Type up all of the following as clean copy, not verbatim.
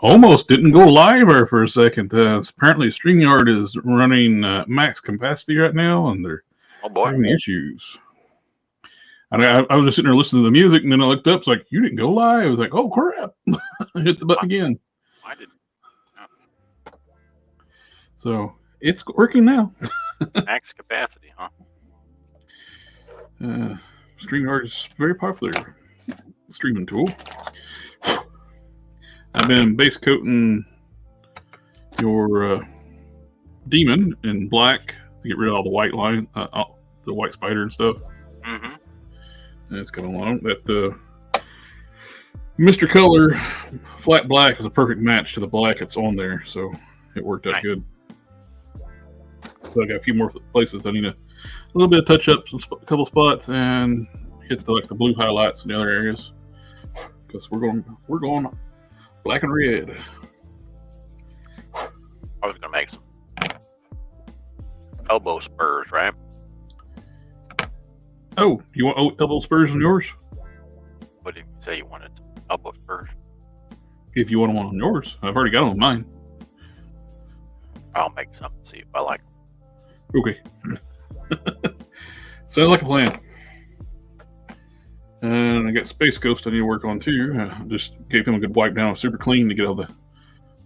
Almost didn't go live there for a second. Apparently, StreamYard is running max capacity right now, and they're having issues. And I was just sitting there listening to the music, and then I looked up. It's like, you didn't go live. I was like, oh, crap. I hit the button again. I didn't. Oh. So it's working now. Max capacity, huh? StreamYard is very popular streaming tool. I've been base coating your demon in black to get rid of all the white line, the white spider and stuff. Mm-hmm. And it's coming along. That Mr. Color flat black is a perfect match to the black that's on there, so it worked out good. So I got a few more places I need a little bit of touch up, a couple spots, and hit the blue highlights in the other areas because we're going black and red. I was gonna make some elbow spurs, right? Oh, you want elbow spurs on yours? What did you say you wanted? Elbow spurs? If you want them on yours. I've already got them on mine. I'll make some, see if I like them. Okay. Sounds like a plan. And I got Space Ghost I need to work on too. I just gave him a good wipe down, super clean to get all the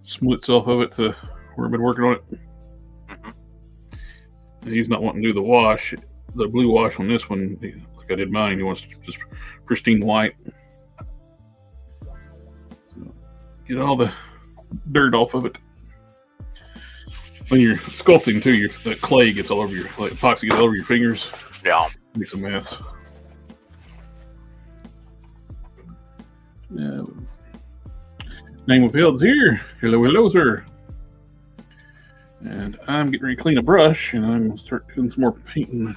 splits off of it to where I've been working on it. Mm-hmm. He's not wanting to do the wash, the blue wash on this one, like I did mine. He wants just pristine white. So get all the dirt off of it. When you're sculpting too, that clay gets all over like epoxy gets all over your fingers. Yeah. Makes a mess. Name of Field's here. Hello, sir. And I'm getting ready to clean a brush, and I'm going to start doing some more painting.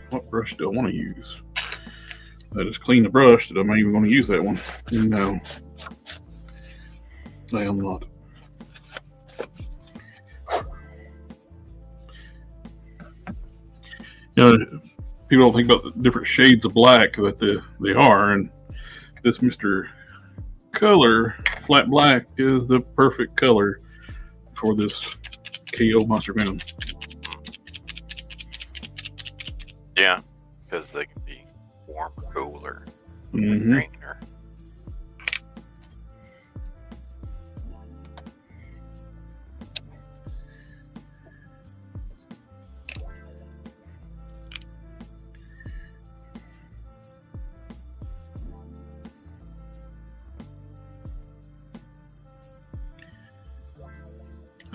What brush do I want to use? I just cleaned the brush that I'm not even going to use that one. No. I am not. You know, people don't think about the different shades of black that they are, and this Mr. Color flat black is the perfect color for this KO Monster Venom. Yeah, because they can be warm or cool or Mm-hmm. green or...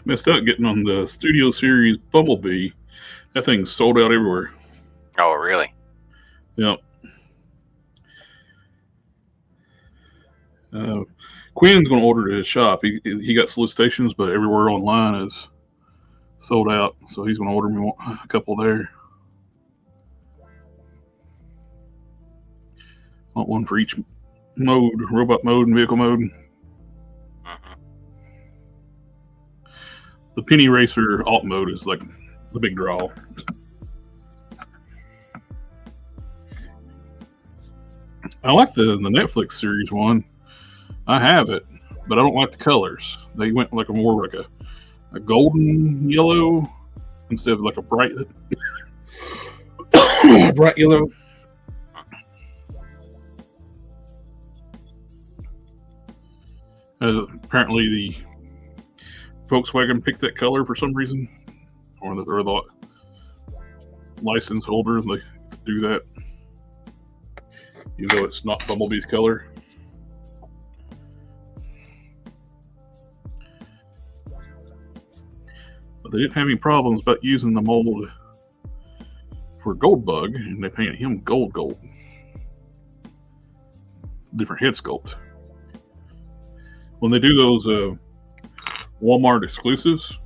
Messed up getting on the Studio Series Bumblebee. That thing's sold out everywhere. Oh, really? Yep. Quinn's going to order at his shop. He got solicitations, but everywhere online is sold out. So he's going to order me a couple there. Want one for each mode, robot mode and vehicle mode. The Penny Racer alt mode is like the big draw. I like the Netflix series one. I have it, but I don't like the colors. They went like more like a golden yellow instead of like a bright bright yellow. Apparently the Volkswagen picked that color for some reason, or the license holders, they do that, even though it's not Bumblebee's color. But they didn't have any problems about using the mold for Goldbug, and they painted him gold. Different head sculpt. When they do those Walmart exclusives,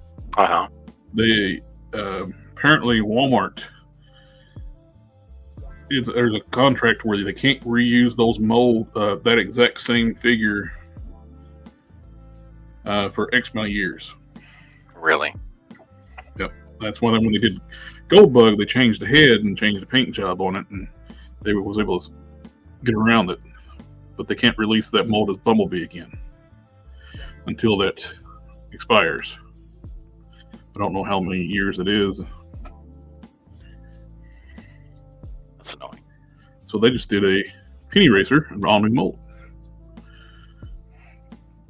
they apparently Walmart, there's a contract where they can't reuse those mold, that exact same figure for X amount of years. Really? Yep. That's one of them when they did Gold Bug, they changed the head and changed the paint job on it, and they was able to get around it. But they can't release that mold as Bumblebee again until that expires. I don't know how many years it is. That's annoying. So they just did a penny racer, an all-new mold,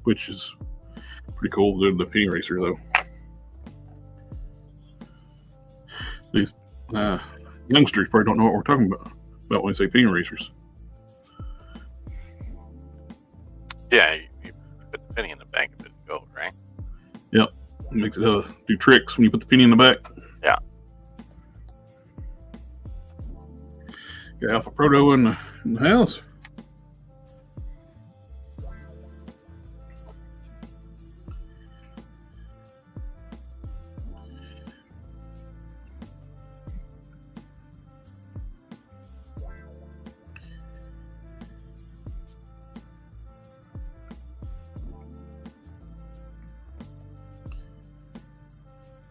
which is pretty cool. Doing the penny racer though. These youngsters probably don't know what we're talking about when we say penny racers. Yeah, you put the penny in the bank of it and go, right? Yep. It makes it do tricks when you put the penny in the back. Yeah. Got Alpha Proto in the house.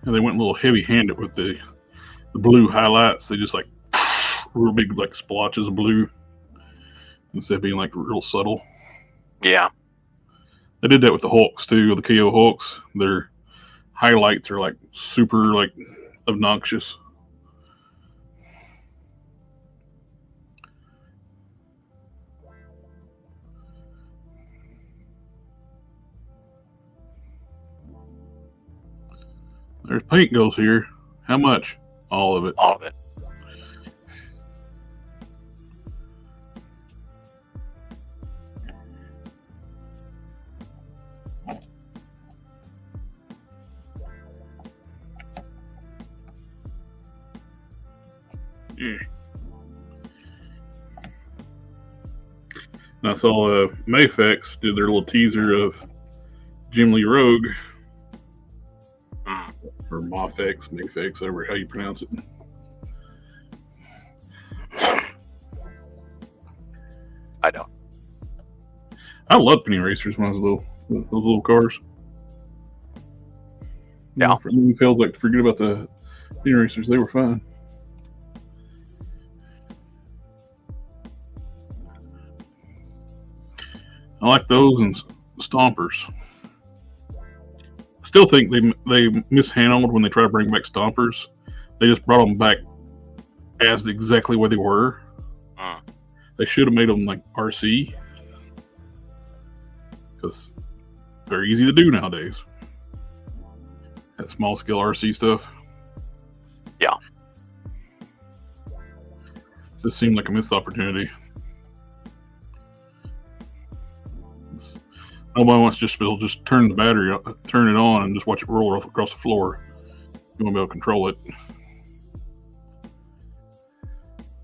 And they went a little heavy-handed with the blue highlights. They just like real big like splotches of blue instead of being like real subtle. Yeah. They did that with the Hulks too, the KO Hulks. Their highlights are like super like obnoxious. There's paint goes here. How much? All of it. All of it. Yeah. And I saw Mayfex did their little teaser of Jim Lee Rogue. Or Mafex, Mayfex, whatever how you pronounce it. I don't. I loved penny racers when I was little. Those little cars. Yeah. For me, feels like to forget about the penny racers. They were fun. I like those and Stompers. Still think they mishandled when they try to bring back Stompers. They just brought them back as exactly where they were. They should have made them like RC because they're easy to do nowadays. That small scale RC stuff. Yeah. Just seemed like a missed opportunity. Nobody wants to just turn the battery, turn it on, and just watch it roll across the floor. You won't be able to control it.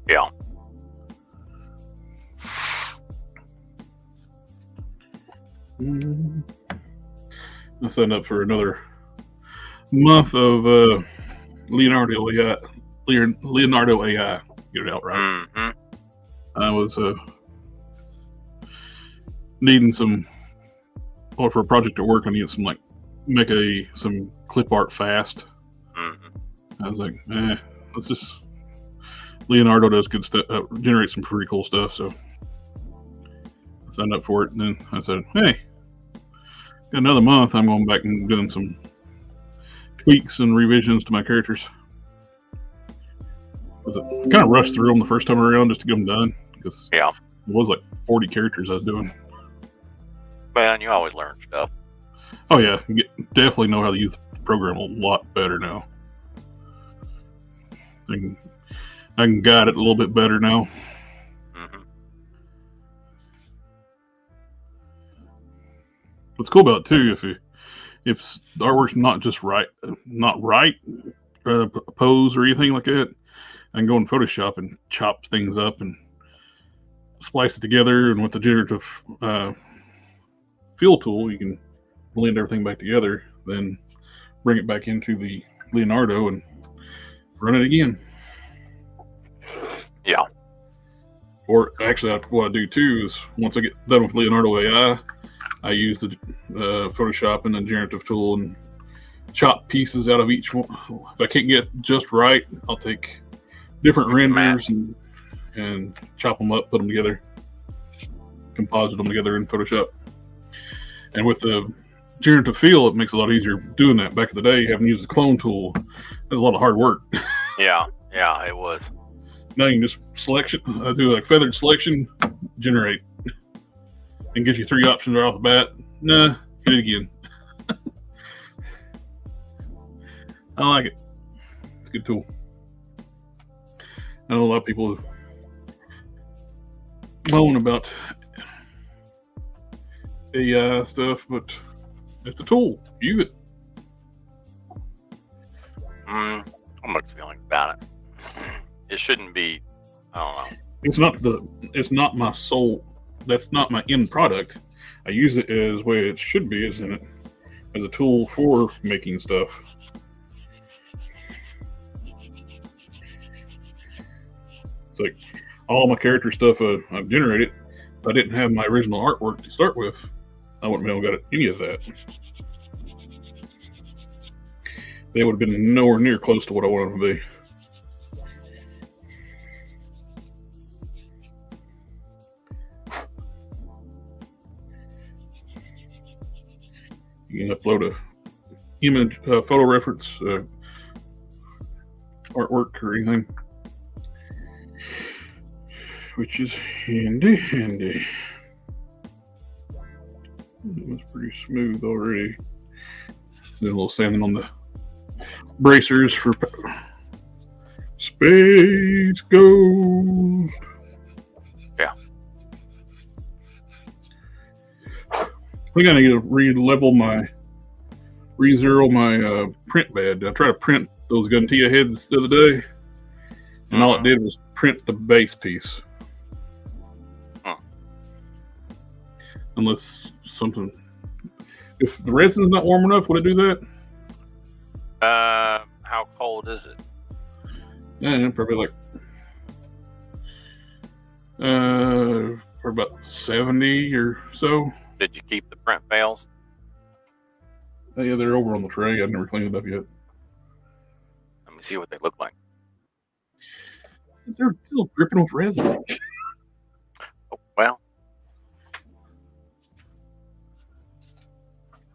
Yeah. I signed up for another month of Leonardo AI. Leonardo AI. Get it out right. Mm-hmm. I was needing some. Or for a project at work, I needed some make some clip art fast. Mm-hmm. I was like, let's just. Leonardo does good stuff, generates some pretty cool stuff. So I signed up for it, and then I said, "Hey, got another month. I'm going back and doing some tweaks and revisions to my characters." I kind of rushed through them the first time around just to get them done because it was like 40 characters I was doing. Man, you always learn stuff. Oh yeah, definitely know how to use the program a lot better now. I can guide it a little bit better now. Mm-hmm. What's cool about it too, if the artwork's not right, pose or anything like that, I can go in Photoshop and chop things up and splice it together, and with the generative fill tool, you can blend everything back together, then bring it back into the Leonardo and run it again. Yeah. Or actually, what I do too is once I get done with Leonardo AI, I use the Photoshop and the generative tool and chop pieces out of each one. If I can't get just right, I'll take different renders and chop them up, put them together, composite them together in Photoshop. And with the generative fill, it makes it a lot easier doing that. Back in the day, having to use the clone tool, there's a lot of hard work. Yeah, it was. Now you can just do like feathered selection, generate, and gives you 3 options right off the bat. Nah, hit it again. I like it. It's a good tool. I know a lot of people moan about AI stuff, but it's a tool. Use it. I'm mixed feeling about it. It shouldn't be. I don't know. It's not my sole. That's not my end product. I use it as way it should be, as a tool for making stuff. It's like all my character stuff I've generated. If I didn't have my original artwork to start with, I wouldn't have got any of that. They would have been nowhere near close to what I wanted them to be. You can upload a image, photo reference, artwork or anything, which is handy. It's pretty smooth already. Then a little sanding on the bracers for Space Ghost. Yeah. I think I need to re-zero my print bed. I tried to print those Guntia heads the other day, and all it did was print the base piece. Unless something, if the resin's not warm enough, would it do that? How cold is it? Yeah, probably like for about 70 or so. Did you keep the print bales? Yeah, they're over on the tray. I've never cleaned it up yet. Let me see what they look like. They're still dripping with resin. Oh, well,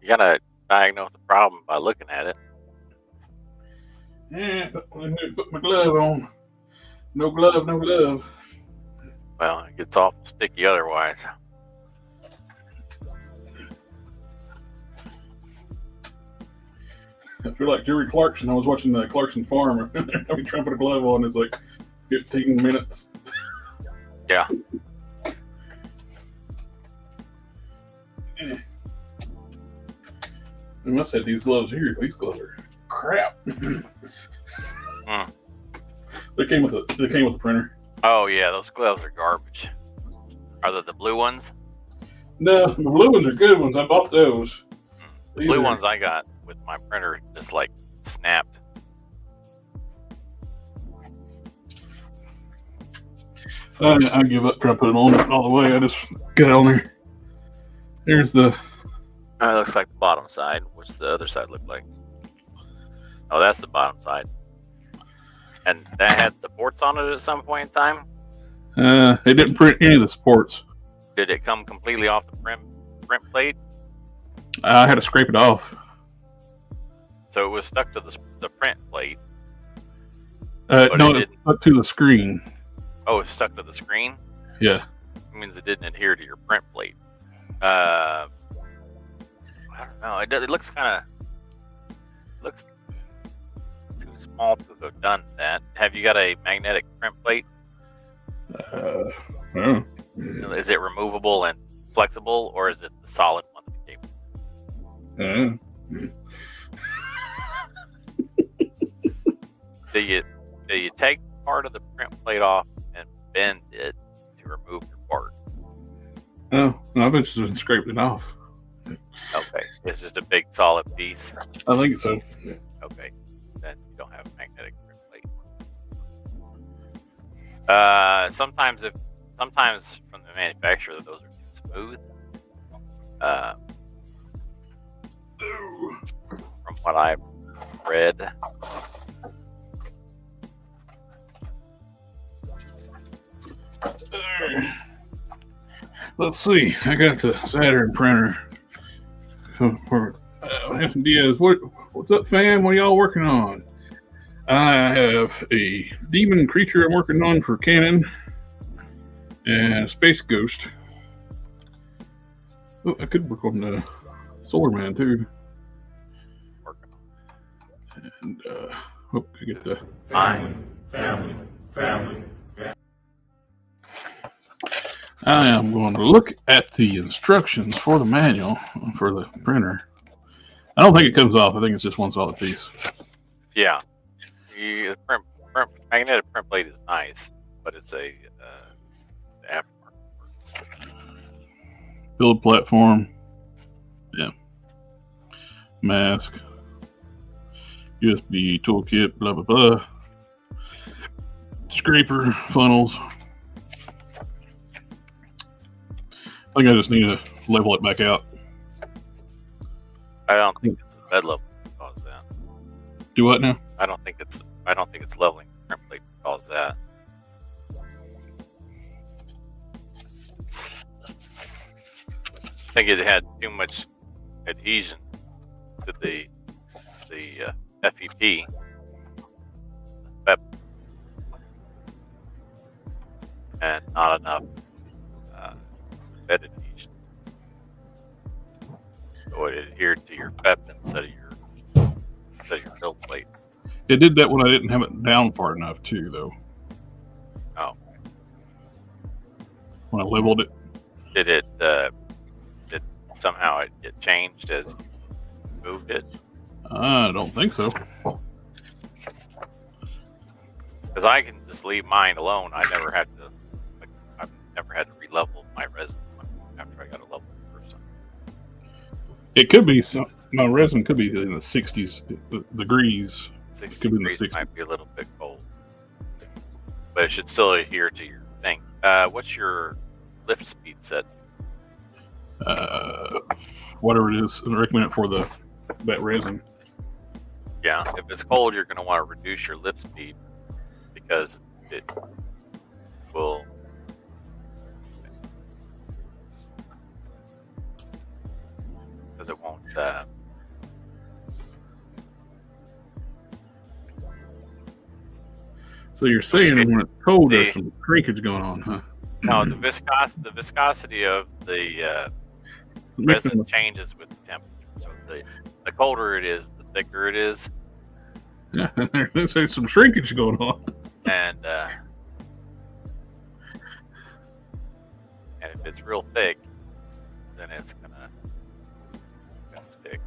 you gotta diagnose the problem by looking at it. Yeah, I need to put my glove on. No glove, no glove. Well, it gets awful sticky otherwise. I feel like Jerry Clarkson. I was watching the Clarkson Farm. Every time I put a glove on, it's like 15 minutes. Yeah. I must have these gloves here. These gloves are crap. They came with a printer. Oh yeah, those gloves are garbage. Are they the blue ones? No, the blue ones are good ones. I bought those. The blue ones I got with my printer just like snapped. I give up trying to put it on all the way. I just got it on there. There's the. It looks like the bottom side. What's the other side look like? Oh, that's the bottom side. And that had supports on it at some point in time? It didn't print any of the supports. Did it come completely off the print plate? I had to scrape it off. So it was stuck to the print plate? No, it stuck to the screen. Oh, it's stuck to the screen? Yeah. It means it didn't adhere to your print plate. I don't know. It looks kind of... looks too small to have done that. Have you got a magnetic print plate? I don't know. Is it removable and flexible, or is it the solid one that came? Do you take part of the print plate off and bend it to remove your part? No, I've just scraped it off. Okay, it's just a big solid piece. I think so. Okay, then you don't have a magnetic print plate. Sometimes from the manufacturer, those are too smooth. From what I've red. Let's see. I got the Saturn printer. For Anthony Diaz, what's up, fam? What are y'all working on? I have a demon creature I'm working on for Canon, and a space ghost. Oh, I could work on the Solar Man too. And hope I get the family. I am going to look at the instructions for the manual for the printer. I don't think it comes off. I think it's just one solid piece. Yeah, the magnetic print plate is nice, but it's a aftermarket. Build platform. Yeah. Mask. USB toolkit. Blah blah blah. Scraper funnels. I think I just need to level it back out. I don't think it's the bed level that cause that. Do what now? I don't think it's leveling the print plate that cause that. I think it had too much adhesion to the FEP. And not enough bed adhesion. So it adhered to your PEP instead of your build plate. It did that when I didn't have it down far enough too, though. Oh. When I leveled it. Did somehow it changed as you moved it? I don't think so. Because I can just leave mine alone. I've never had to re-level my resin after I got a level the first time. It could be my resin could be in the 60s degrees. 60 could be in the degrees 60s. might be a little bit cold, but it should still adhere to your thing. What's your lift speed set? Whatever it is, I recommend it for that resin. Yeah, if it's cold, you're going to want to reduce your lift speed because it will. Because it won't. So you're saying when it's cold, there's some shrinkage going on, huh? No, the viscosity of the resin changes with the temperature. So the colder it is, the thicker it is. Yeah, there's some shrinkage going on. And if it's real thick, then it's gonna stick.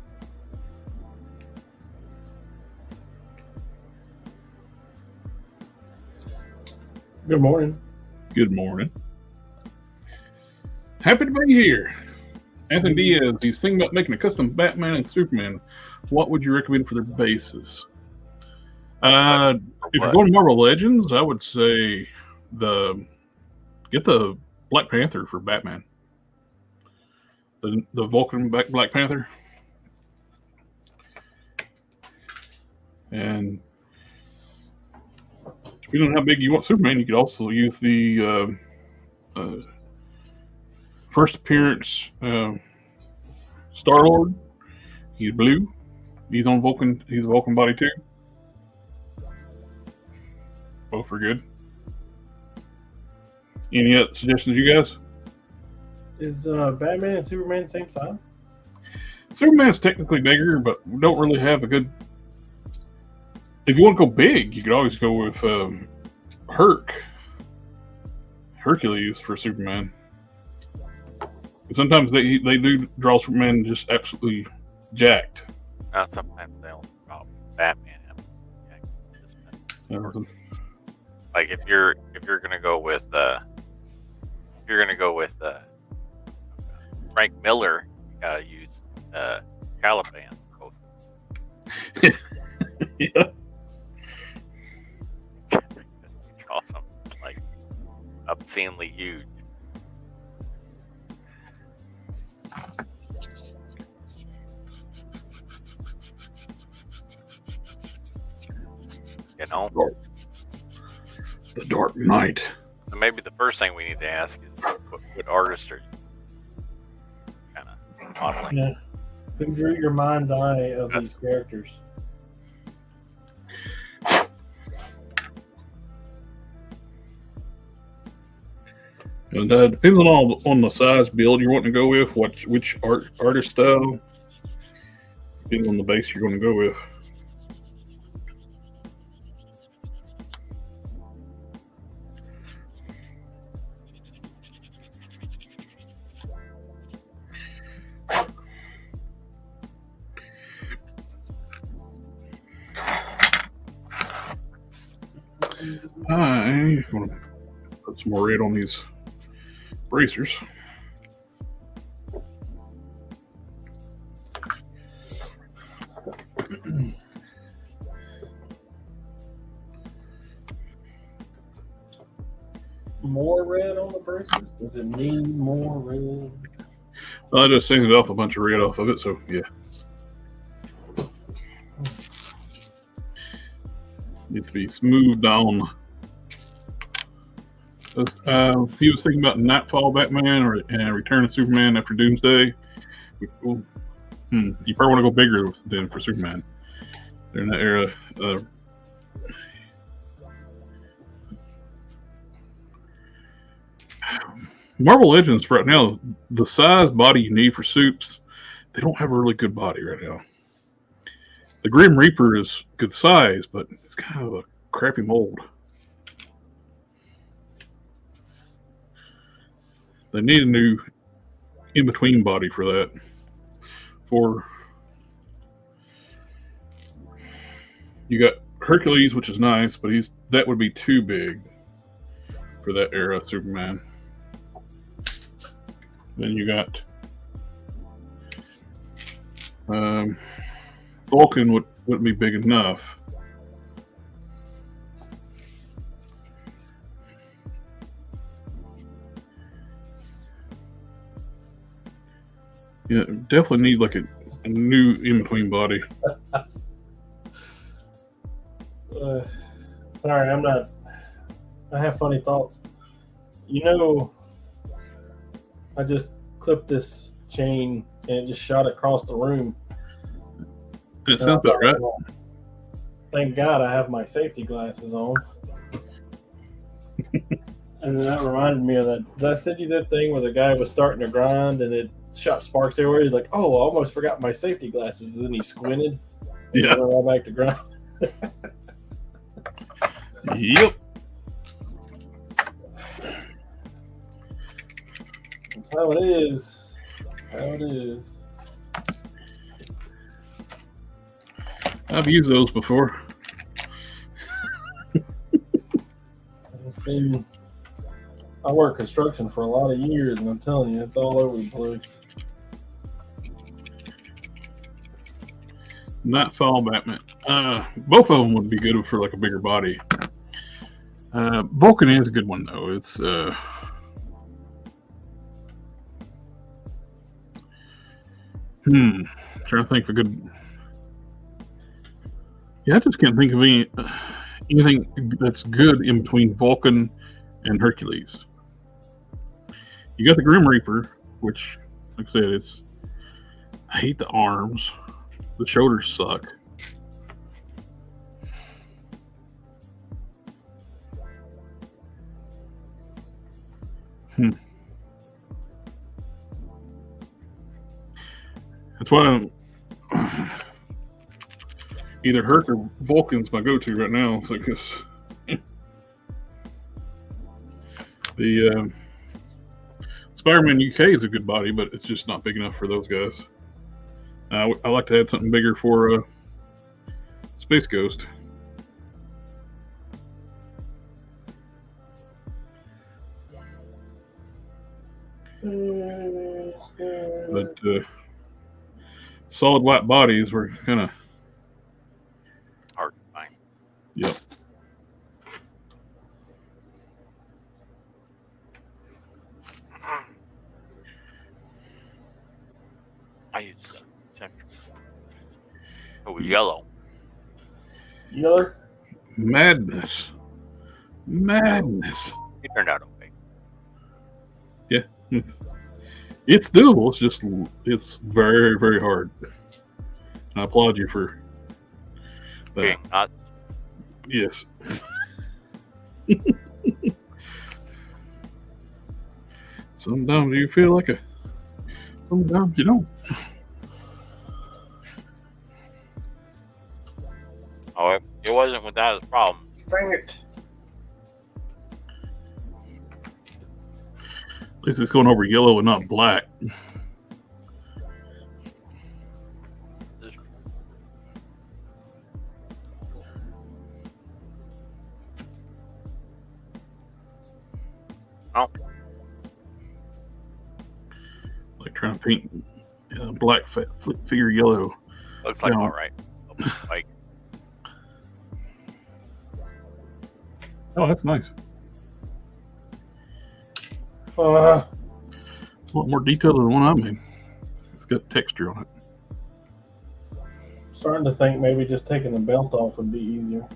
Good morning. Good morning. Happy to be here. Anthony Diaz, he's thinking about making a custom Batman and Superman. What would you recommend for their bases? If you're going to Marvel Legends, I would say get the Black Panther for Batman. The Vulcan Black Panther. And depending on how big you want Superman, you could also use the first appearance Star-Lord. He's blue. He's on Vulcan. He's a Vulcan body too. Both are good. Any other suggestions, you guys? Is Batman and Superman the same size? Superman's technically bigger, but we don't really have a good. If you want to go big, you could always go with Hercules for Superman. And sometimes they do draw Superman just absolutely jacked. Sometimes they'll draw Batman. Like if you're gonna go with Frank Miller, you gotta use Caliban. Yeah. Draw something that's like obscenely huge. know. The Dark Knight. So maybe the first thing we need to ask is what artist are you kind of modeling? Yeah. Who drew your mind's eye of these characters? And depends on the size build you're wanting to go with, which artist style. Depends on the base you're going to go with. I'm going to put some more red on these bracers. More red on the bracers? Does it need more red? I just sanded off a bunch of red off of it, so yeah. Needs to be smoothed down. If he was thinking about Nightfall Batman or Return of Superman after Doomsday, you probably want to go bigger than for Superman. They're in that era. Marvel Legends right now, the size body you need for Supes, they don't have a really good body right now. The Grim Reaper is good size, but it's kind of a crappy mold. They need a new in-between body for that. You got Hercules, which is nice, but that would be too big for that era of Superman. Then you got Vulcan wouldn't be big enough. Yeah, definitely need like a new in-between body. Sorry, I'm not. I have funny thoughts. You know, I just clipped this chain and it just shot across the room. It sounds about right. Well, thank God I have my safety glasses on. And then that reminded me of that. Did I send you that thing where the guy was starting to grind and it shot sparks everywhere? He's like, "Oh, I almost forgot my safety glasses." And then he squinted. And Yeah. went right back to grind. Yep. That's how it is. How it is. I've used those before. I worked construction for a lot of years, and I'm telling you, it's all over the place. Nightfall Batman. Both of them would be good for like a bigger body. Vulcan is a good one though. It's trying to think of a good. Yeah, I just can't think of anything that's good in between Vulcan and Hercules. You got the Grim Reaper, which, like I said, I hate the arms. The shoulders suck. That's why either Herc or Vulcan's my go-to right now. So, because the Spider-Man UK is a good body, but it's just not big enough for those guys. I like to add something bigger for Space Ghost. But solid white bodies were kind of hard to find. Yep. I use central. Oh, yellow. Yeller? Madness. Madness. It turned out okay. Yeah. It's doable. It's very, very hard. I applaud you for that. Being not Yes. Sometimes you feel like sometimes you don't. oh, it wasn't without its problems. Bring it. At least it's going over yellow and not black. Oh. Like trying to paint black figure yellow. Looks like Yeah. all right. Like Oh, that's nice. Uh, A lot more detail than the one I made. It's got texture on it. starting to think maybe just taking the belt off would be easier.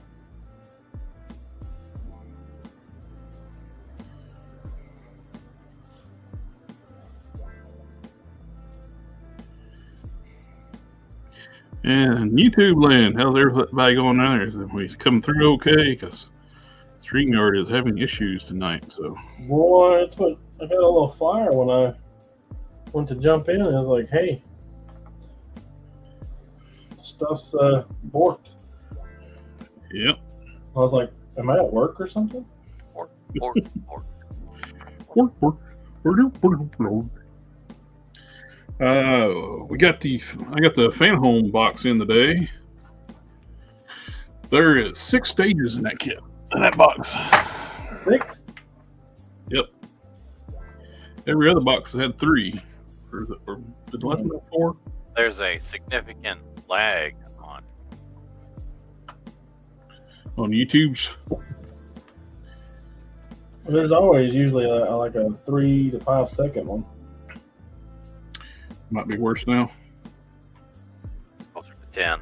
And YouTube land, how's everybody going down there? Is we coming through okay? Because StreamYard is having issues tonight. So Boy, it's what I got a little flyer when I went to jump in. And it was like, hey, stuff's borked. yep. I was like, am I at work or something? pork. I got the fan home box in today. There is 6 stages in that kit, in that box. 6? Yep. Every other box had 3. Or did the last one have 4? There's a significant lag On YouTube's. There's always usually like a 3 to 5 second one. Might be worse now. closer to 10.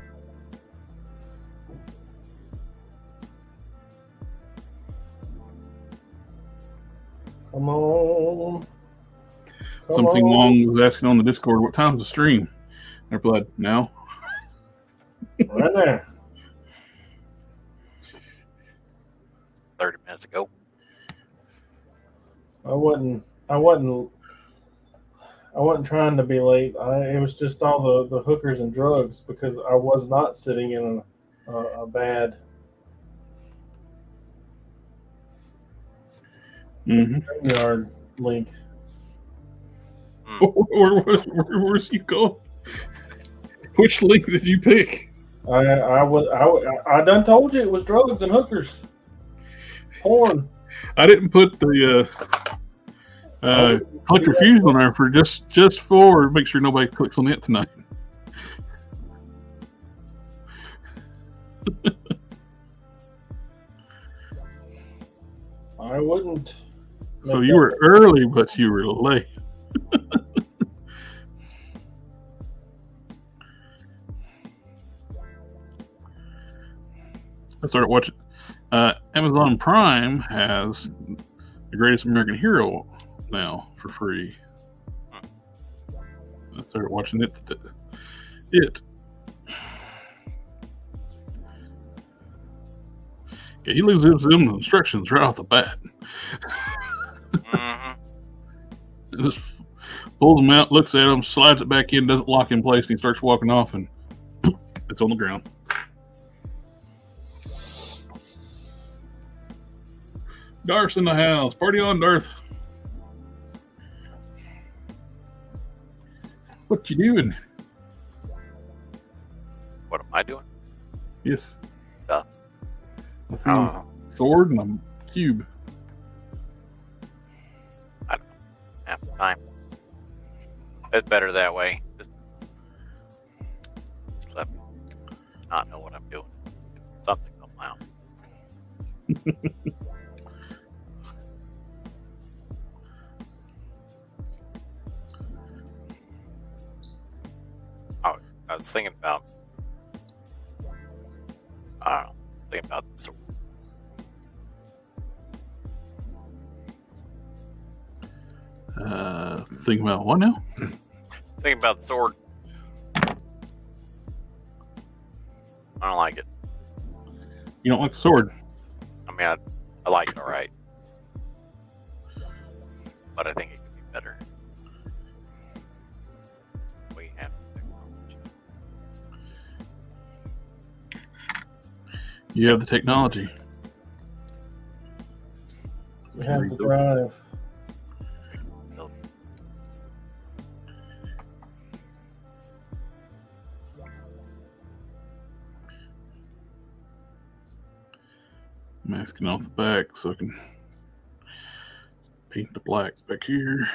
Come on. Something Long was asking on the Discord, what time's the stream? I replied, now. Right there. 30 minutes ago. I wasn't trying to be late. It was just all the hookers and drugs because I was not sitting in a bad yard link. Where's you go? Which link did you pick? I done told you it was drugs and hookers. Porn. I didn't put the click refuse on there for just for make sure nobody clicks on it tonight. I wouldn't. So you were early, but you were late. I started watching. Amazon Prime has The Greatest American Hero now for free. I started watching it. Yeah, he loses them instructions right off the bat. Just pulls them out, looks at them, slides it back in, doesn't lock in place, and he starts walking off, and it's on the ground. Darth's in the house. Party on, Darth. What you doing? What am I doing? Yes. Stuff. I see a sword and a cube. I don't know. Half the time. It's better that way. Just let me not know what I'm doing. Something come out. I was thinking about, I don't know, thinking about the sword. Think about what now? Think about the sword. I don't like it. You don't like the sword? I mean, I like it all right. But I think it could be better. We have technology. You have the technology. We have the drive. Masking off the back so I can paint the black back here.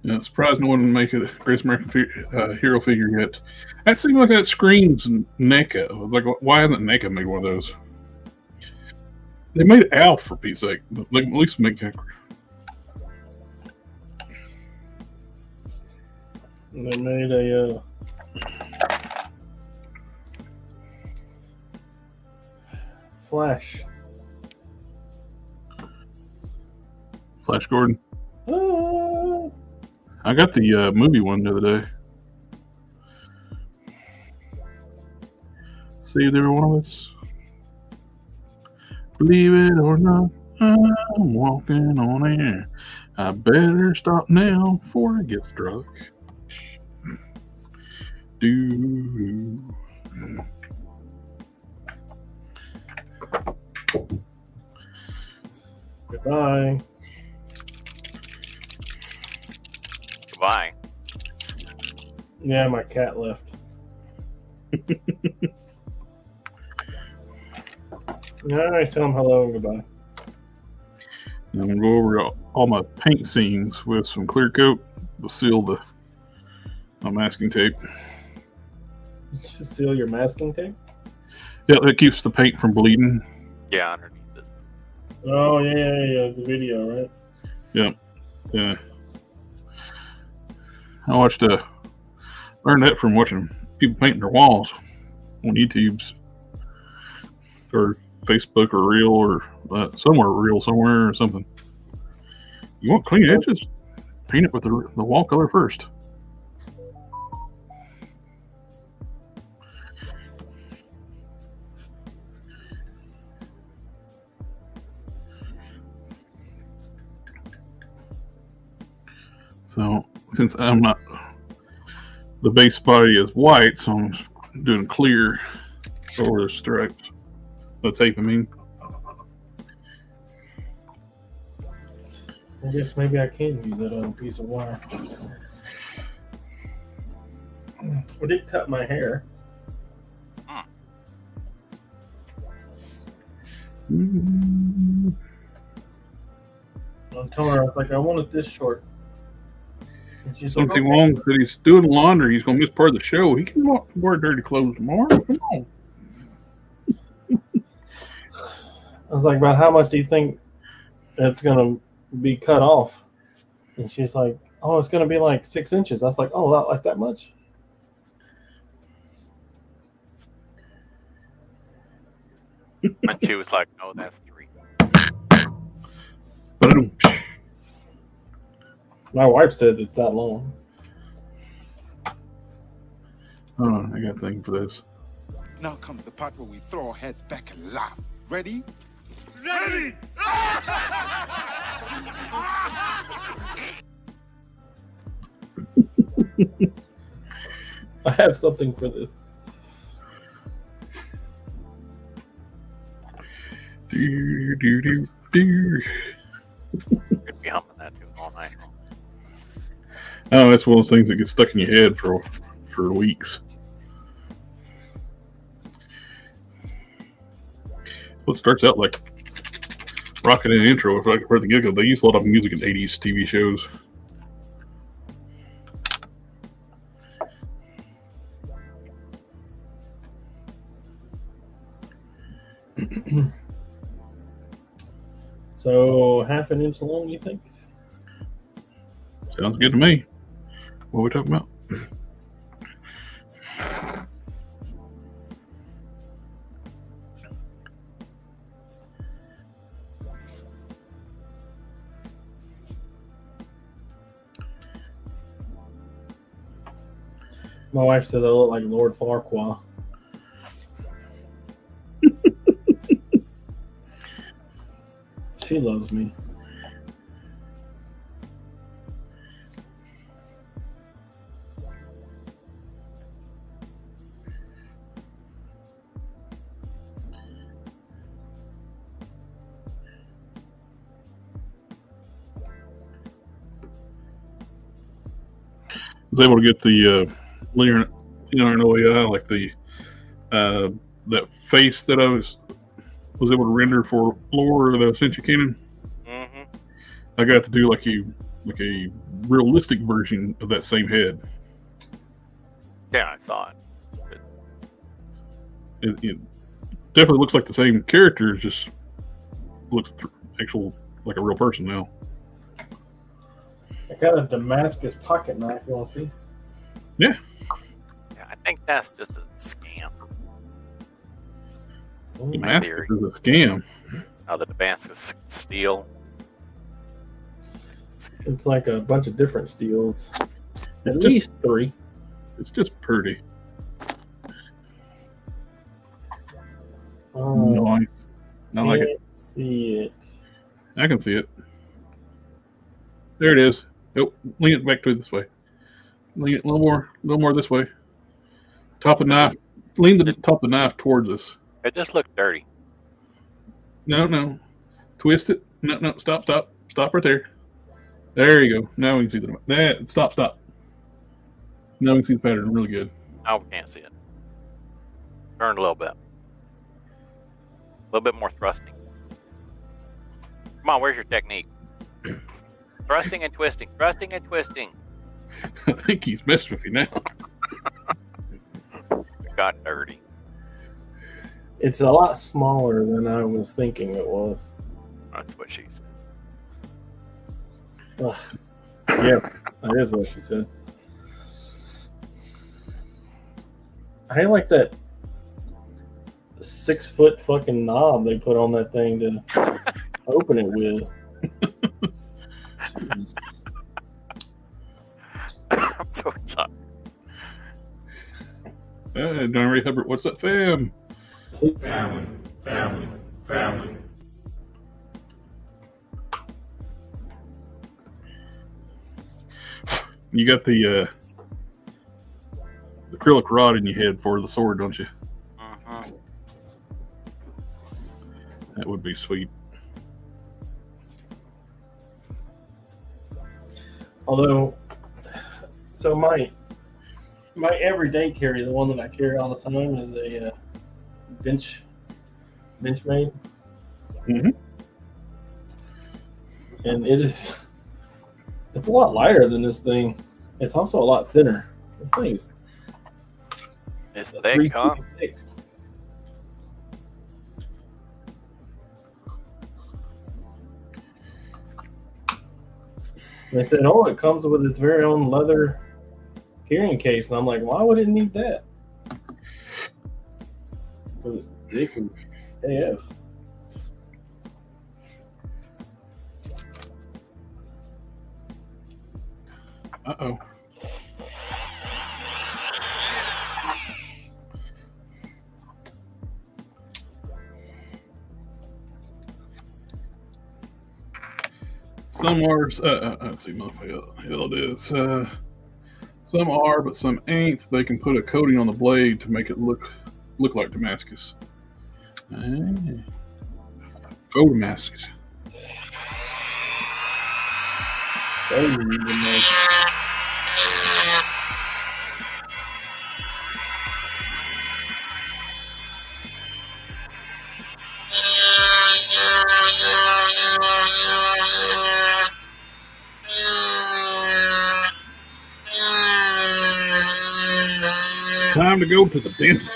Yeah, surprised no one would make a Greatest American Hero figure yet. That seemed like that screams NECA. I was like, why hasn't NECA made one of those? They made Alf for Pete's sake. Like, at least make that. And they made a Flash. Flash Gordon. Ah. I got the movie one the other day. Saved every one of us. Believe it or not, I'm walking on air. I better stop now before it gets drunk. Do. Goodbye. Goodbye. Yeah, my cat left. Alright, tell him hello and goodbye. I'm going to go over all my paint scenes with some clear coat to seal my masking tape. Just seal your masking tape? Yeah, that keeps the paint from bleeding. Yeah, underneath it. Oh, yeah, the video, right? Yeah. I learned that from watching people painting their walls on YouTube's or Facebook or Reel or Reel somewhere or something. You want clean edges? Paint it with the wall color first. So since I'm not, the base body is white, so I'm doing clear over the stripes. The tape, I mean. I guess maybe I can use that other piece of wire. I did cut my hair. I'm telling her, I was like, I want it this short. And she's like, Something okay. wrong that he's doing laundry. He's going to miss part of the show. He can wear dirty clothes tomorrow. Come on. I was like, about how much do you think it's going to be cut off? And she's like, oh, it's going to be like 6 inches. I was like, oh, not like that much? And she was like, "No, that's 3." Boom. My wife says it's that long. Hold on, I got a thing for this. Now comes the part where we throw our heads back and laugh. Ready? Ready! I have something for this. Do. Could be humming that tune all night long. Oh, that's one of those things that gets stuck in your head for weeks. Well, it starts out like rocket in an intro. If I heard the giggle, they used a lot of music in 80s TV shows. So 1/2 inch long, you think? Sounds good to me. What are we talking about? My wife says I look like Lord Farquaad. She loves me. I was able to get the linear OEI, like the that face that I was able to render for floor of the Cincy Cannon. Mm-hmm. I got to do like a realistic version of that same head. Yeah, I saw it. It definitely looks like the same character, just looks actual like a real person now. I got a Damascus pocket knife. You want to see? Yeah. Yeah, I think that's just a scam. Damascus is a scam. Oh, the Damascus steel. It's like a bunch of different steels. At least 3. It's just pretty. Nice. I like it. See it. I can see it. There it is. Oh, lean it back to this way. Lean it a little more this way. Top of the knife. Lean the top of the knife towards us. It just looked dirty. No. Twist it. No. Stop right there. There you go. Now we can see that. Stop. Now we can see the pattern really good. Oh, we can't see it. Turn a little bit. A little bit more thrusting. Come on, where's your technique? Thrusting and twisting. Thrusting and twisting. I think he's messed with you now. It got dirty. It's a lot smaller than I was thinking it was. That's what she said. Ugh. Yeah, that is what she said. I like that 6-foot fucking knob they put on that thing to open it with. Jesus. I'm so sorry. Donry Hubbard, what's up, fam? Family. You got the acrylic rod in your head for the sword, don't you? Mm-hmm. That would be sweet. Although, so my everyday carry, the one that I carry all the time, is a bench made. Mm-hmm. And it's a lot lighter than this thing. It's also a lot thinner. This thing is It's 3 thick, huh? feet thick. They said, "Oh, it comes with its very own leather carrying case," and I'm like, "Why would it need that?" Because it's thick as AF. Uh-oh. Some are, let's see, what the hell it is. Some are, but some ain't. They can put a coating on the blade to make it look like Damascus. Faux Damascus. Time to go to the dentist.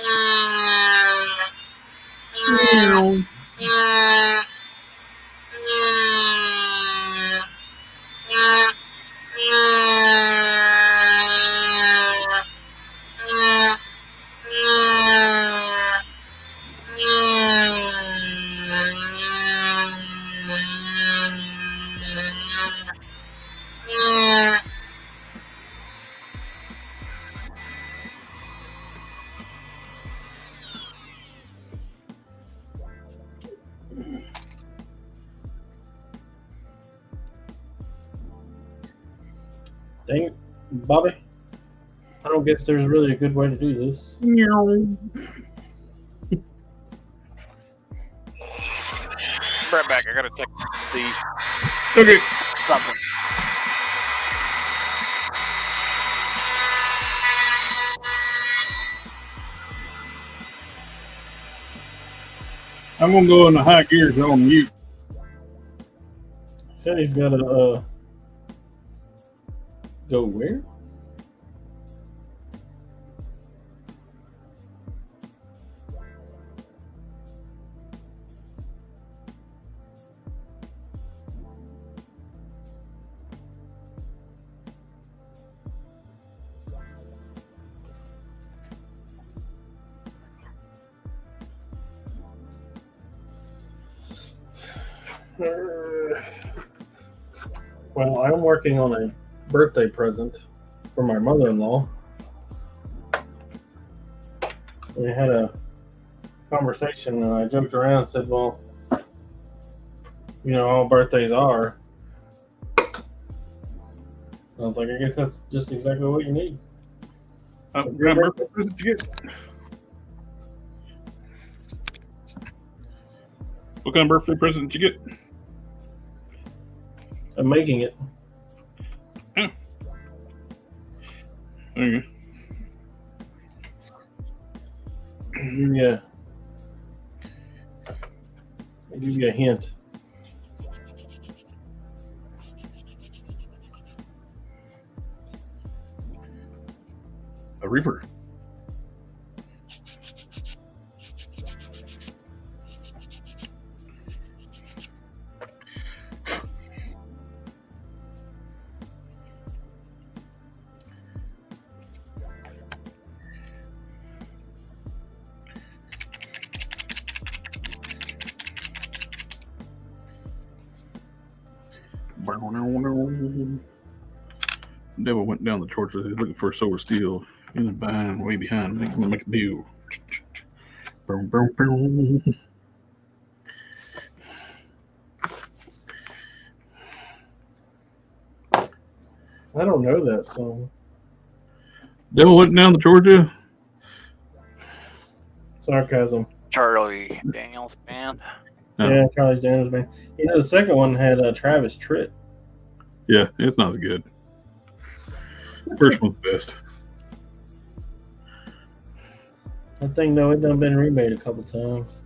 Dang it, Bobby. I don't guess there's really a good way to do this. Right back. I gotta check to see Okay. something. I'm gonna go in the high gears on mute. He said he's got to go where? Well, I'm working on a birthday present for my mother-in-law. We had a conversation and I joked around and said, well, you know, all birthdays are. I was like, I guess that's just exactly what you need. What kind of birthday present did you get? What kind of birthday present did you get? I'm making it. Oh. There you go. I'll give you a hint. A reaper. Devil went down the torch. He's looking for a silver steel. He's behind, way behind. Make a deal. Boom, boom, boom. I don't know that song. Devil went down to Georgia. Sarcasm. Charlie Daniels band. No. Yeah, Charlie Daniels band. You know, the second one had Travis Tritt. Yeah, it's not as good. First one's best. I think, though, it done been remade a couple times.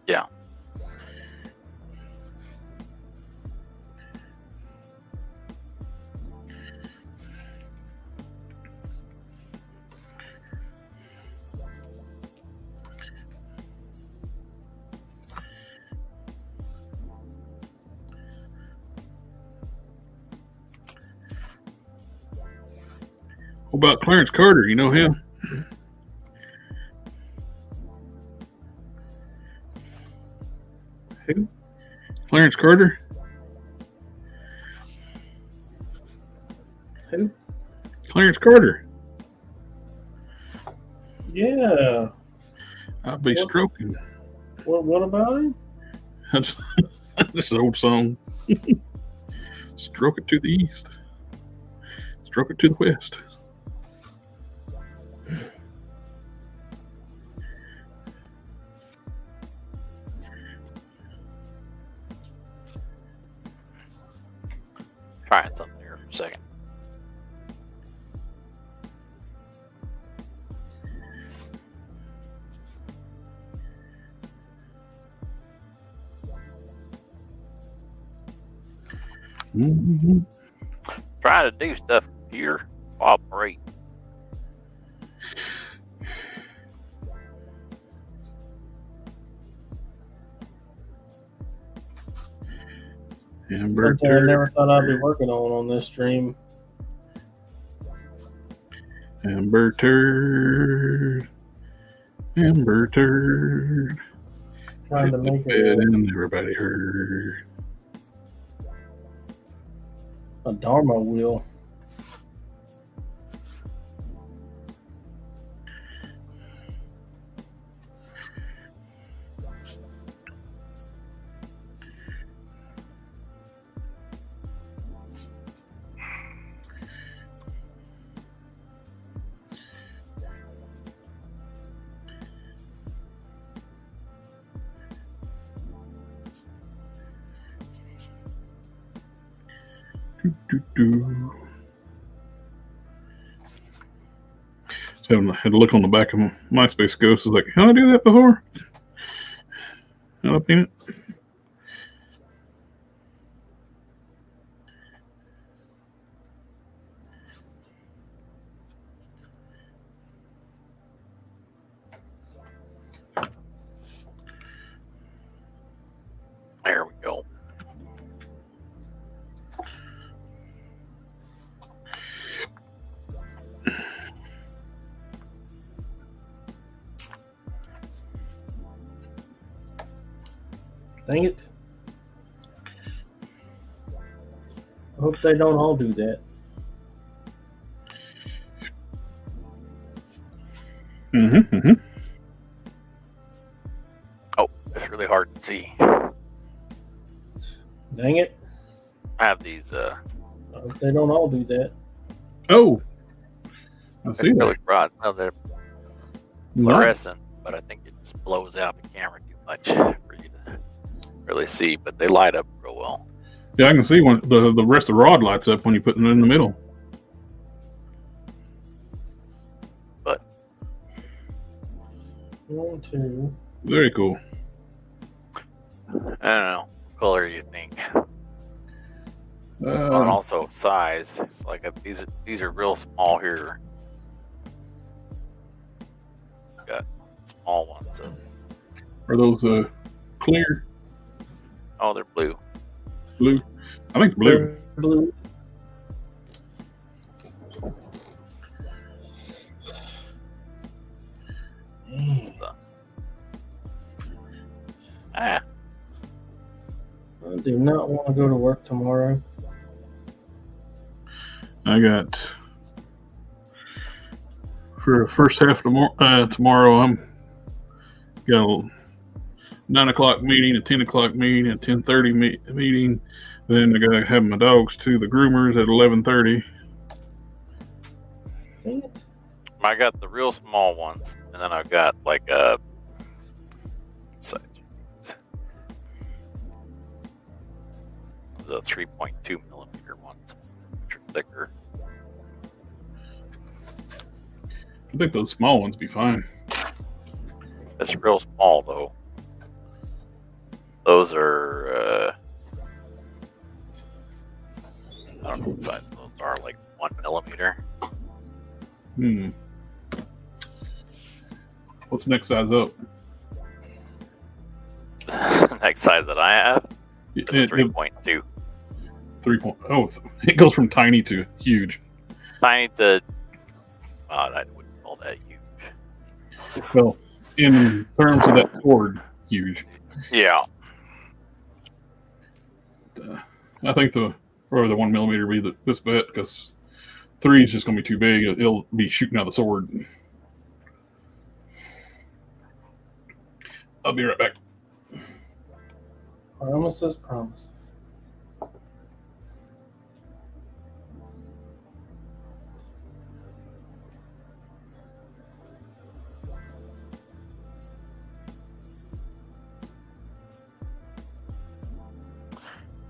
Yeah. What about Clarence Carter? You know him? Who? Clarence Carter? Who? Clarence Carter. Yeah. I'll be stroking. What about him? This is an old song. Stroke it to the east. Stroke it to the west. Trying something here for a second. Mm-hmm. Trying to do stuff here. Cooperate. Amber Something I never thought I'd be working on this stream. Amber turd. Amber turd. Trying to make Bed it and everybody heard. a Dharma wheel. So I had to look on the back of my MySpace Ghost. I was like, how did I do that before? How did I paint it? There we go. Dang it. I hope they don't all do that. Oh, it's really hard to see. Dang it. I have these I hope they don't all do that. Oh, I see really that. broad. Well, they're fluorescent, but I think it just blows out the camera too much for you to really see. But they light up real well. Yeah, I can see when the rest of the rod lights up when you put it in the middle. But 1, 2. Very cool. I don't know what color you think. And Uh, also size. It's like these are real small here. Got small ones. are those clear? Oh, they're blue. Blue? I think blue. Blue. Ah, I do not want to go to work tomorrow. I got for the first half of tomorrow. I'm got a 9 o'clock meeting, a 10 o'clock meeting, a 10:30 meeting. Then I gotta have my dogs to the groomers at 11:30. Dang it. I got the real small ones, and then I've got like the 3.2 millimeter ones, which are thicker. I think those small ones be fine. It's real small though. Those are I don't know what size those are, like 1 millimeter. What's the next size up? Next size that I have is a 3.2. 3. It goes from tiny to huge. Tiny to, I wouldn't call that huge. Well, in terms of that cord, huge. Yeah. I think the 1 millimeter be this bit, because 3 is just going to be too big. It'll be shooting out the sword. I'll be right back. Promises, promises.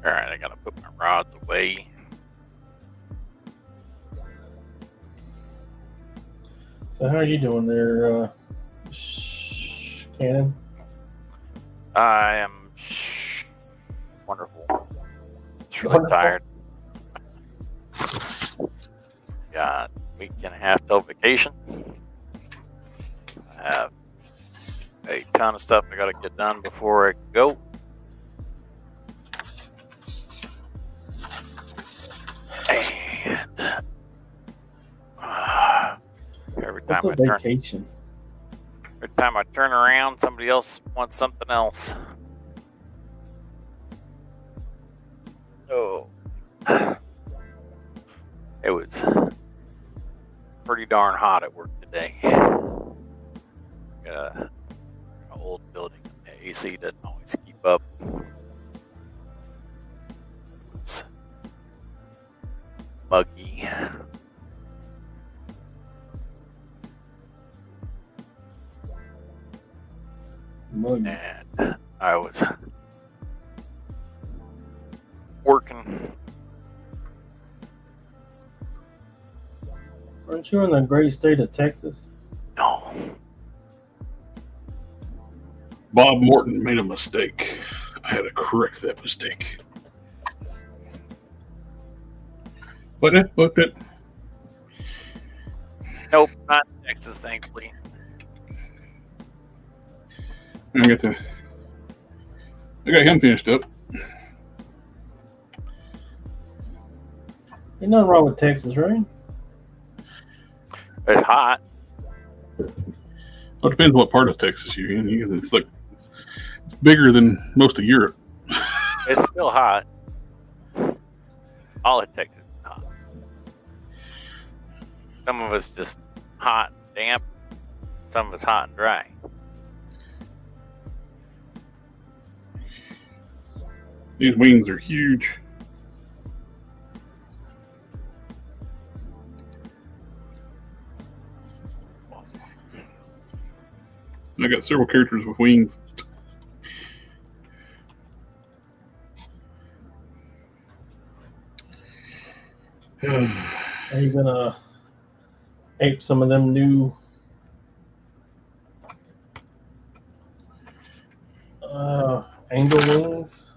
Alright, I gotta put my rods away. So how are you doing there, Cannon? I am wonderful. Just really tired. Got a week and a half till vacation. I have a ton of stuff I gotta get done before I go. And every time What's a vacation? Every time I turn around, somebody else wants something else. Oh. It was pretty darn hot at work today. Got an old building. The AC doesn't always keep up. It's muggy. And I was working Aren't you in the great state of Texas? No. Bob Morton made a mistake. I had to correct that mistake. But it. Nope, not Texas, thankfully. I got him finished up. Ain't nothing wrong with Texas, right? It's hot. Well, it depends what part of Texas you're in. It's like it's bigger than most of Europe. It's still hot. All of Texas is hot. Some of it's just hot and damp. Some of it's hot and dry. These wings are huge. I got several characters with wings. Are you gonna ape some of them new angel wings?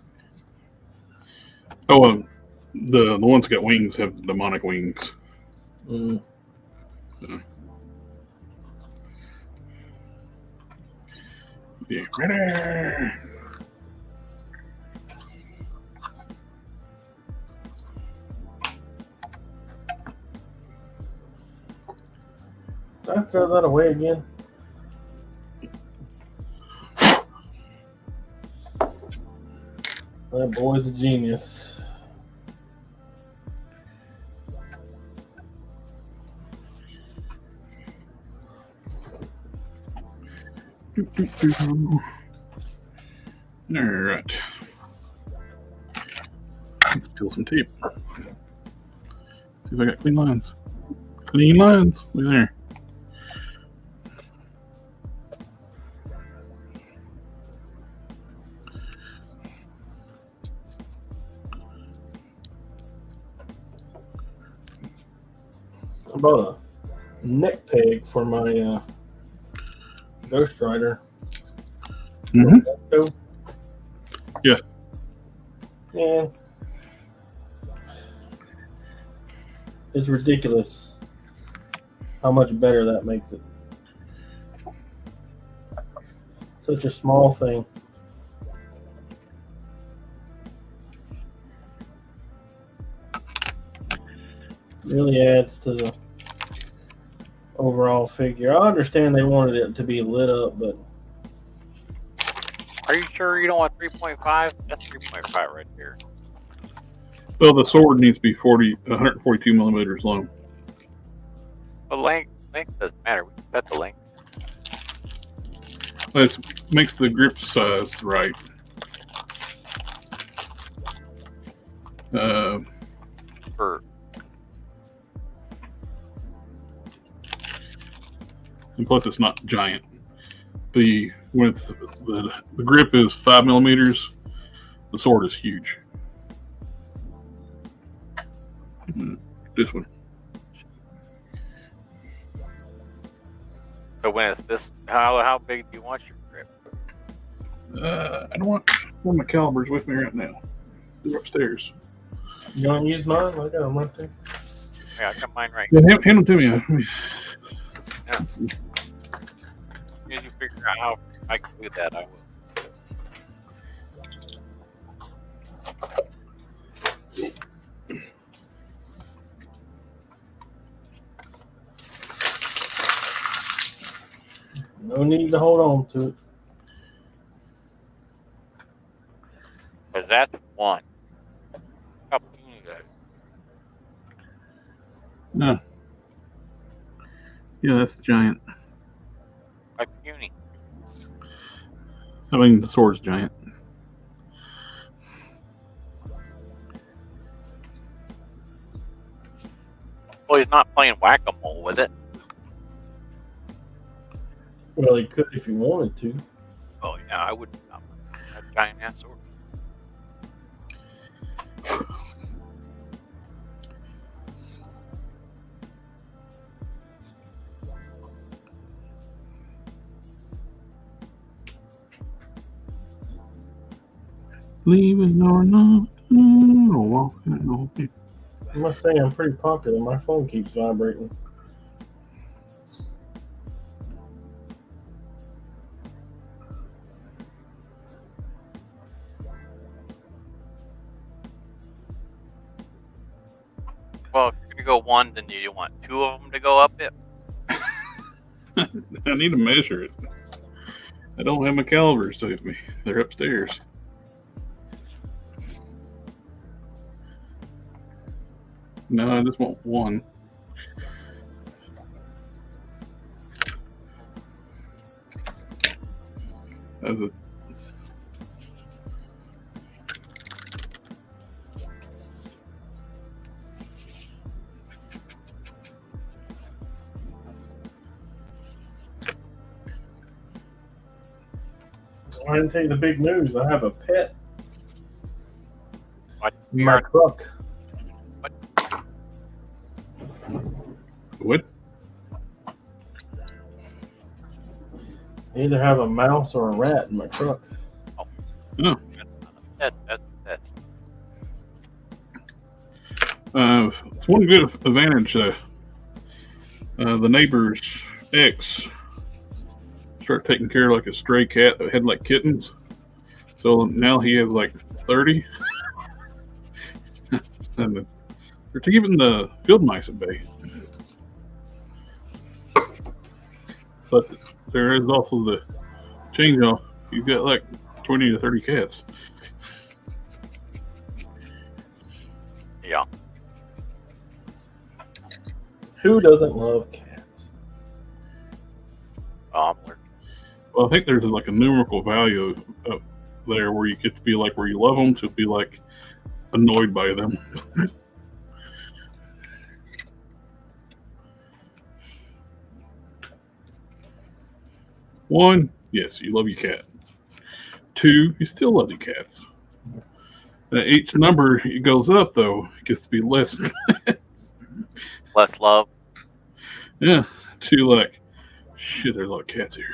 Oh, the ones that got wings have demonic wings. Mm. Yeah, ready. Did I throw that away again? That boy's a genius. All right. Let's peel some tape. See if I got clean lines. Clean lines. Look there. I bought a neck peg for my Ghost Rider. Mm-hmm. Yeah. Yeah. It's ridiculous how much better that makes it. Such a small thing. Really adds to the overall figure. I understand they wanted it to be lit up, but Are you sure you don't want 3.5? That's 3.5 right there. Well, the sword needs to be 142 millimeters long. But length doesn't matter. We can set the length. It makes the grip size right. For And plus, it's not giant. The grip is 5 millimeters. The sword is huge. This one. so when it's this, how big do you want your grip? I don't want one of my calibers with me right now. They're upstairs. you don't use mine? I got them right there. Yeah, I got mine right Yeah, hand them to me. now. As soon as you figure out how I can do that, I will. No need to hold on to it. Because that's one. How puny is that? No. Yeah, that's the giant. How puny. I mean, the sword's giant. Well, he's not playing whack-a-mole with it. Well, he could if he wanted to. Oh, yeah, I would not. A giant ass sword. Leaving or not. Walking on it. I must say I'm pretty popular. My phone keeps vibrating. Well, if you're gonna go one, then you want two of them to go up it. I need to measure it. I don't have my calipers with me. They're upstairs. No, I just want one. As a I didn't tell you the big news. I have a pet What? in my truck. what? I either have a mouse or a rat in my truck. Oh, That's not a pet. That's a pet. it's one good advantage. The neighbor's ex started taking care of like a stray cat that had like kittens. So now he has like 30. And they're keeping the field mice at bay. But there is also the change off. You've got like 20 to 30 cats. Yeah. Who doesn't love cats? Oh, I'm learning. Well, I think there's like a numerical value up there where you get to be like where you love them to be like annoyed by them. One, yes, you love your cat. Two, you still love your cats. Each number it goes up though, it gets to be less. Less love. Yeah, two like, shit, there's a lot of cats here.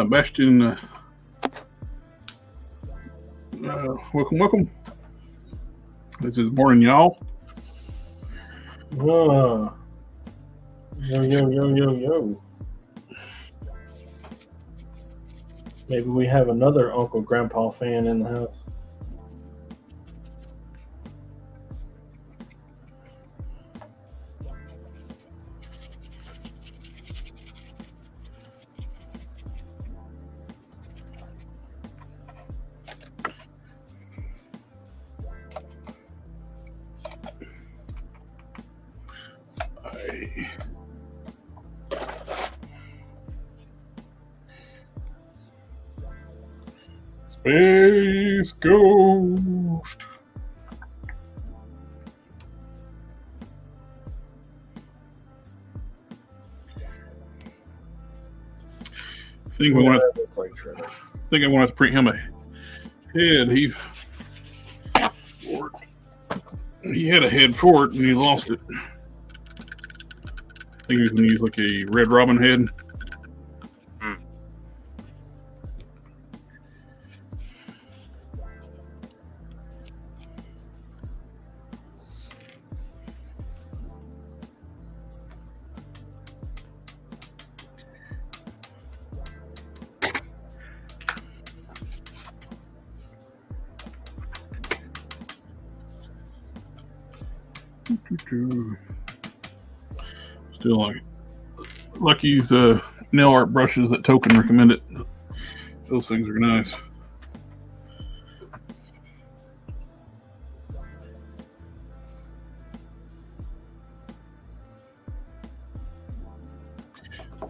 Bastion, welcome. This is morning, y'all. Yo, yo. Maybe we have another Uncle Grandpa fan in the house. Space Ghost. I think I want to print him a head. He had a head for it and he lost it. I think he was going to use like a Red Robin head. Still like Lucky's nail art brushes that Token recommended. Those things are nice.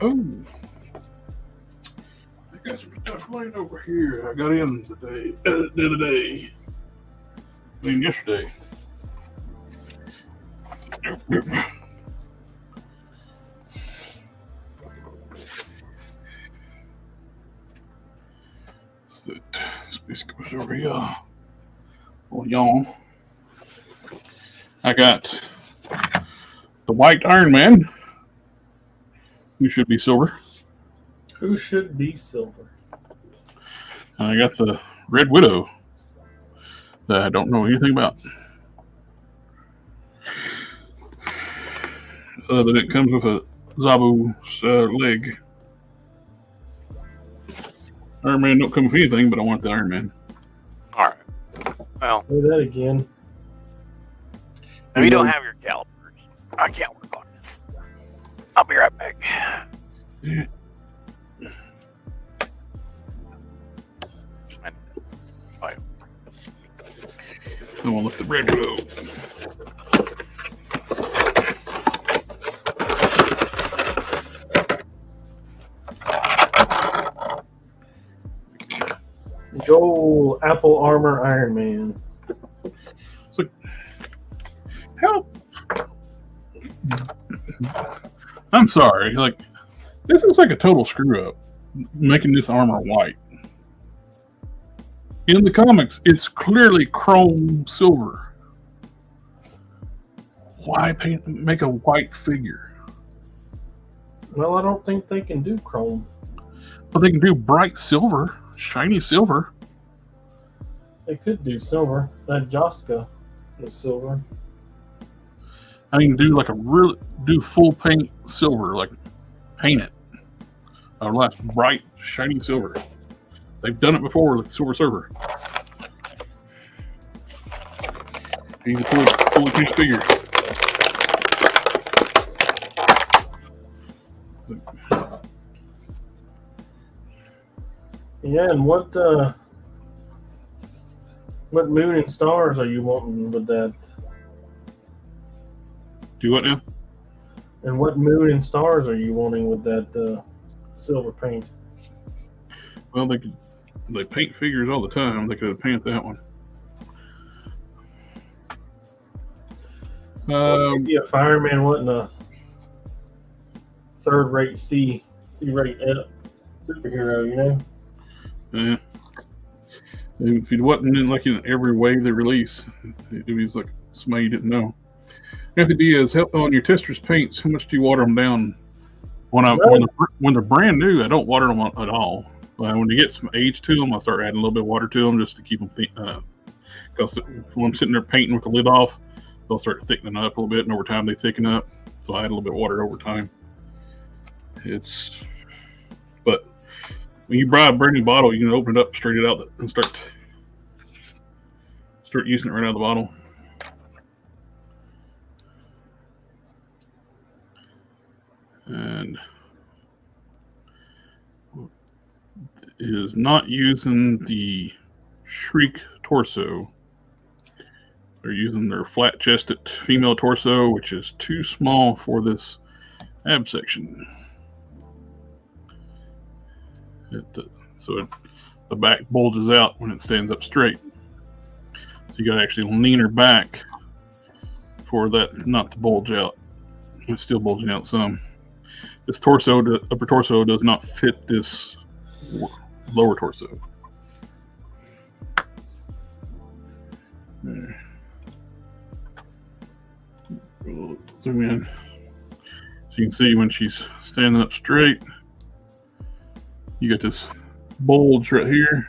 Oh, I got some stuff laying over here. I got in today, the other day. I mean, yesterday. Space goes over here. Oh, y'all. I got the white Iron Man, who should be silver. Who should be silver? And I got the Red Widow that I don't know anything about. But it comes with a Zabu's leg. Iron Man don't come with anything, but I want the Iron Man. All right. Well, Say that again. if you don't have your calipers, I can't work on this. I'll be right back. Yeah. I want to lift the Red Widow. Joel Apple Armor Iron Man. So, help! I'm sorry. Like, this is like a total screw up, making this armor white. In the comics, it's clearly chrome silver. Why make a white figure? Well, I don't think they can do chrome. But they can do bright silver, shiny silver. They could do silver. That Joska was silver. I mean, do full paint silver, like paint it. Or less bright, shiny silver. They've done it before with Silver Surfer. He's a fully finished figure. Yeah, and what moon and stars are you wanting with that? Do what now? And what moon and stars are you wanting with that silver paint? Well, they paint figures all the time. They could have painted that one. Maybe a fireman wasn't a third-rate C-rate superhero, you know? Yeah. If it wasn't in every wave they release, it was like somebody you didn't know. FTD is help on your tester's paints. How much do you water them down? When they're brand new, I don't water them at all. When they get some age to them, I start adding a little bit of water to them just to keep them because when I'm sitting there painting with the lid off, they'll start thickening up a little bit, and over time they thicken up. So I add a little bit of water over time. But when you buy a brand new bottle, you can open it up, straight it out, and start using it right out of the bottle. And is not using the Shriek torso. They're using their flat-chested female torso, which is too small for this ab section. So the back bulges out when it stands up straight. So you got to actually lean her back for that not to bulge out. It's still bulging out some. This torso, the upper torso, does not fit this lower torso. There. Zoom in. So you can see when she's standing up straight, you got this bulge right here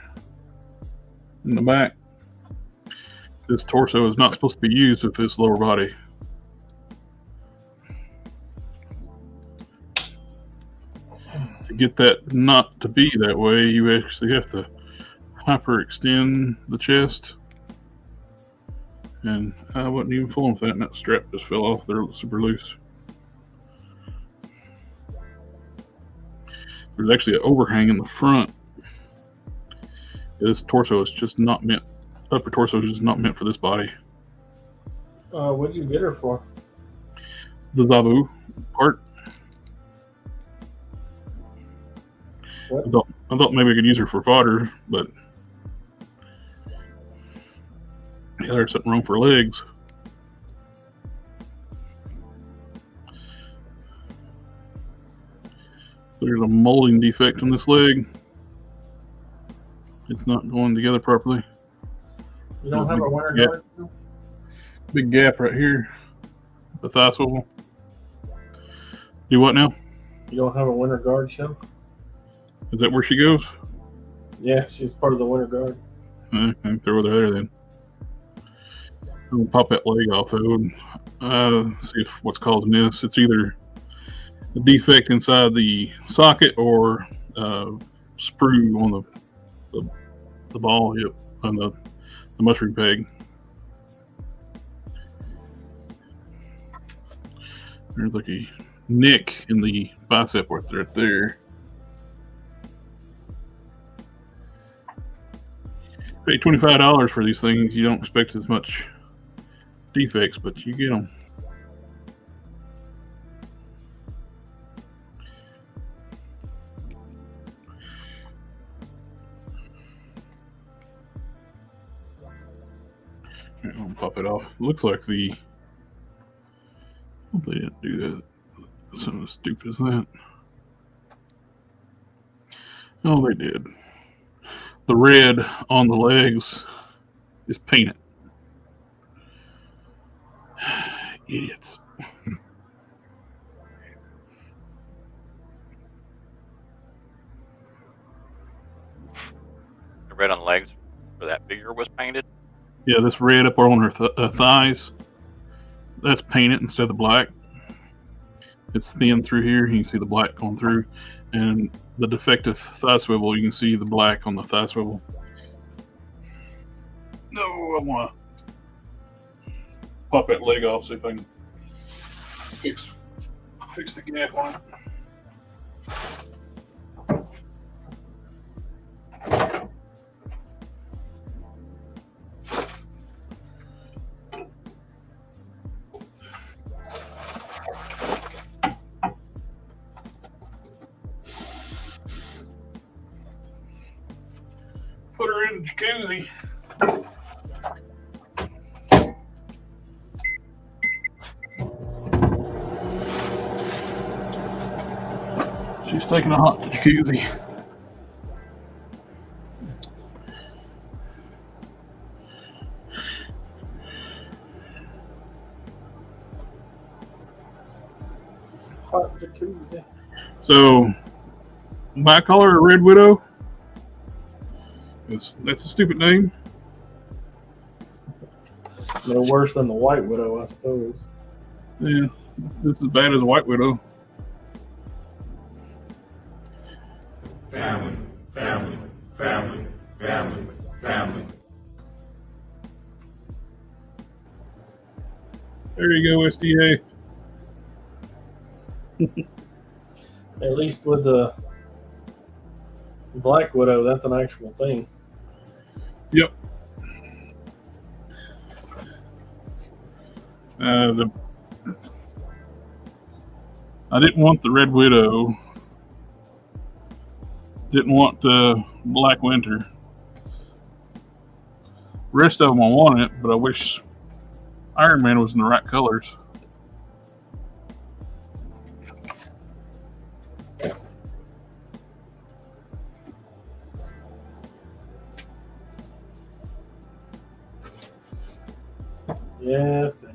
in the back. This torso is not supposed to be used with this lower body. To get that not to be that way, you actually have to hyperextend the chest. And I wasn't even fooling with that, and that strap just fell off. They're super loose. There's actually an overhang in the front. This torso is just not meant, upper torso is just not meant for this body. What'd you get her for? The Zabu part. What? I thought maybe I could use her for fodder, but yeah, there's something wrong for legs. There's a molding defect on this leg. It's not going together properly. You don't have a winter guard? Big gap right here. The thigh swivel. Do what now? You don't have a winter guard show? Is that where she goes? Yeah, she's part of the winter guard. Okay, throw her there then. I'm gonna pop that leg off though and see if what's causing this. It's either a defect inside the socket or sprue on the ball hip on the mushroom peg. There's like a nick in the bicep right there. Pay $25 for these things. You don't expect as much defects, but you get them. I'll pop it off. Looks like they didn't do that. Something as stupid as that. Oh, they did. The red on the legs is painted. Idiots. The red on the legs for that figure was painted? Yeah, this red up on her thighs, that's painted instead of the black. It's thin through here. You can see the black going through. And the defective thigh swivel, you can see the black on the thigh swivel. No, I want to pop that leg off, see if I can fix the gap on it. Put her in the jacuzzi. She's taking a hot jacuzzi. Hot jacuzzi. So, bicolor or red widow? That's a stupid name. No worse than the white widow, I suppose. Yeah, it's as bad as a white widow. Family, family, family, family, family. There you go, SDA. At least with the black widow, that's an actual thing. Yep. I didn't want the red widow. Didn't want the black winter. Rest of them I wanted, but I wish Iron Man was in the right colors. Yes.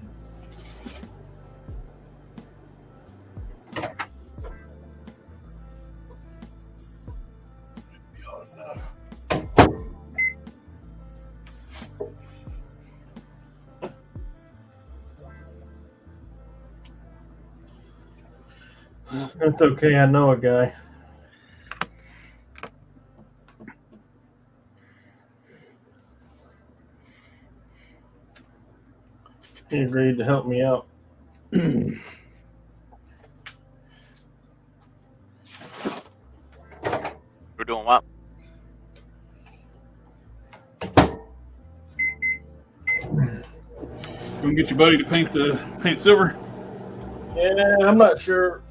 It's okay, I know a guy. He agreed to help me out. We're doing what? Gonna get your buddy to paint silver? Yeah, I'm not sure.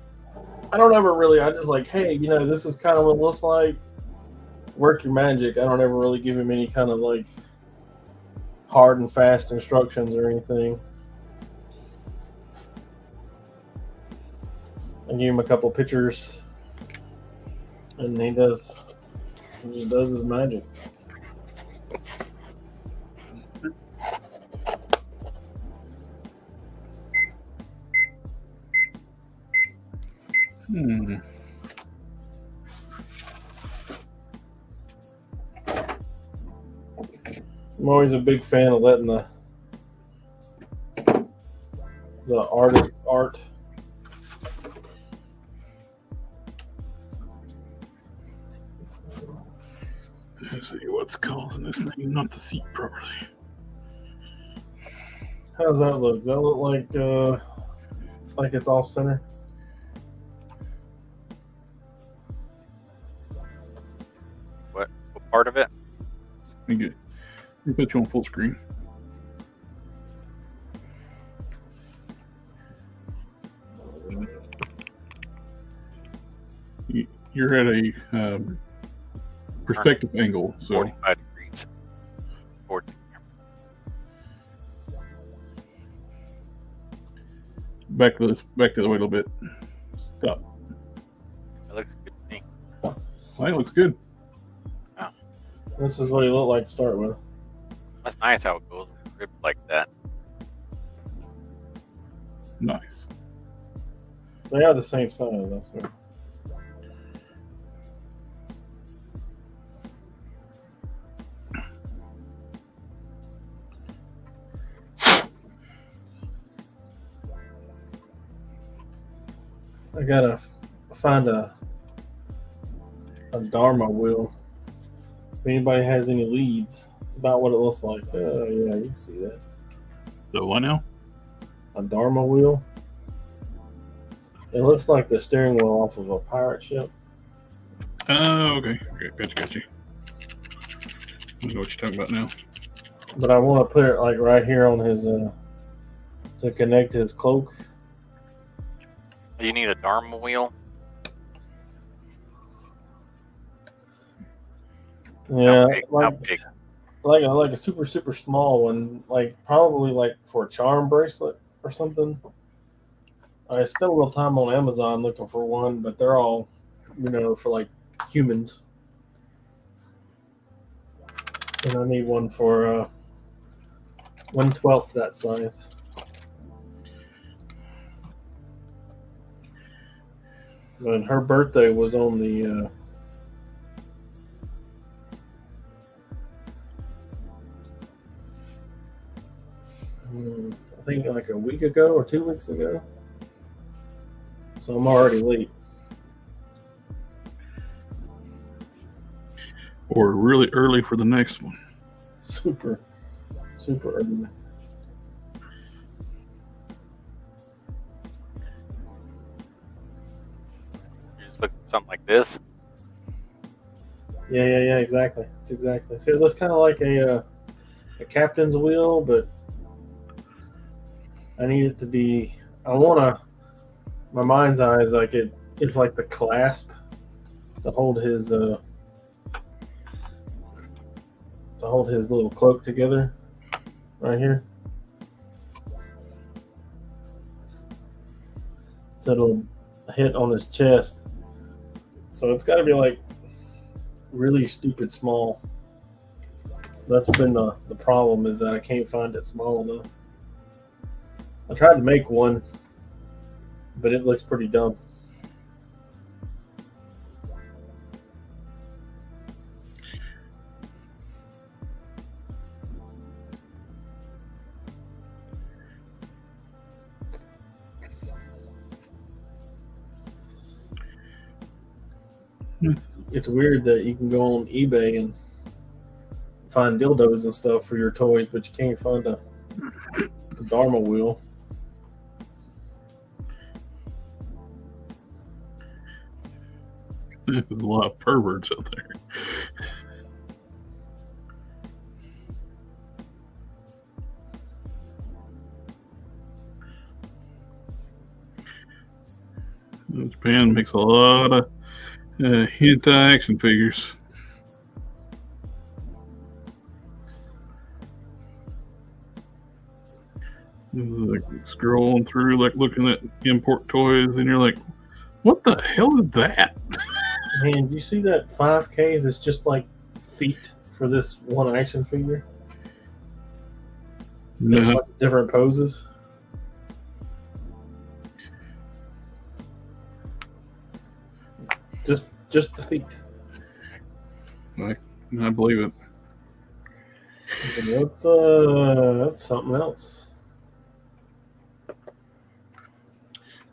I don't ever really, I just like, hey, you know, this is kind of what it looks like. Work your magic. I don't ever really give him any kind of like hard and fast instructions or anything. I gave him a couple pictures And he just does his magic. Hmm. I'm always a big fan of letting the artist art. Let's see what's causing this thing not to seat properly. How does that look? Does that look like it's off center? What part of it? Let me put you on full screen. You're at a perspective angle, so 45 degrees. 14. back the other way a little bit. Stop. That looks good to me. That looks good. This is what he looked like to start with. That's nice how it goes ripped like that. Nice. They are the same size, I swear. I gotta find a Dharma wheel. If anybody has any leads, it's about what it looks like. Oh yeah, you can see that. So what now? A Dharma wheel. It looks like the steering wheel off of a pirate ship. Oh, okay. Gotcha. I know what you're talking about now. But I want to put it like right here on his to connect to his cloak. You need a Dharma wheel? Yeah, How big? like a super small one, like probably like for a charm bracelet or something. I spent a little time on Amazon looking for one, but they're all, for like humans. And I need one for 1/12 that size. And her birthday was on the I think like a week ago or 2 weeks ago. So I'm already late. Or really early for the next one. Super early. You just look something like this. Yeah, exactly. It's exactly. See, it looks kind of like a captain's wheel, but I need it to be. I want to. My mind's eye is like it is like the clasp to hold his little cloak together, right here. So it'll hit on his chest. So it's got to be like really stupid small. That's been the problem, is that I can't find it small enough. I tried to make one, but it looks pretty dumb. It's weird that you can go on eBay and find dildos and stuff for your toys, but you can't find a Dharma wheel. There's a lot of perverts out there. Japan makes a lot of hentai action figures. Like scrolling through, like looking at import toys, and you're like, "What the hell is that?" Man, do you see that 5Ks? It's just like feet for this one action figure. There's No. like different poses. Just the feet. I believe it. That's something else.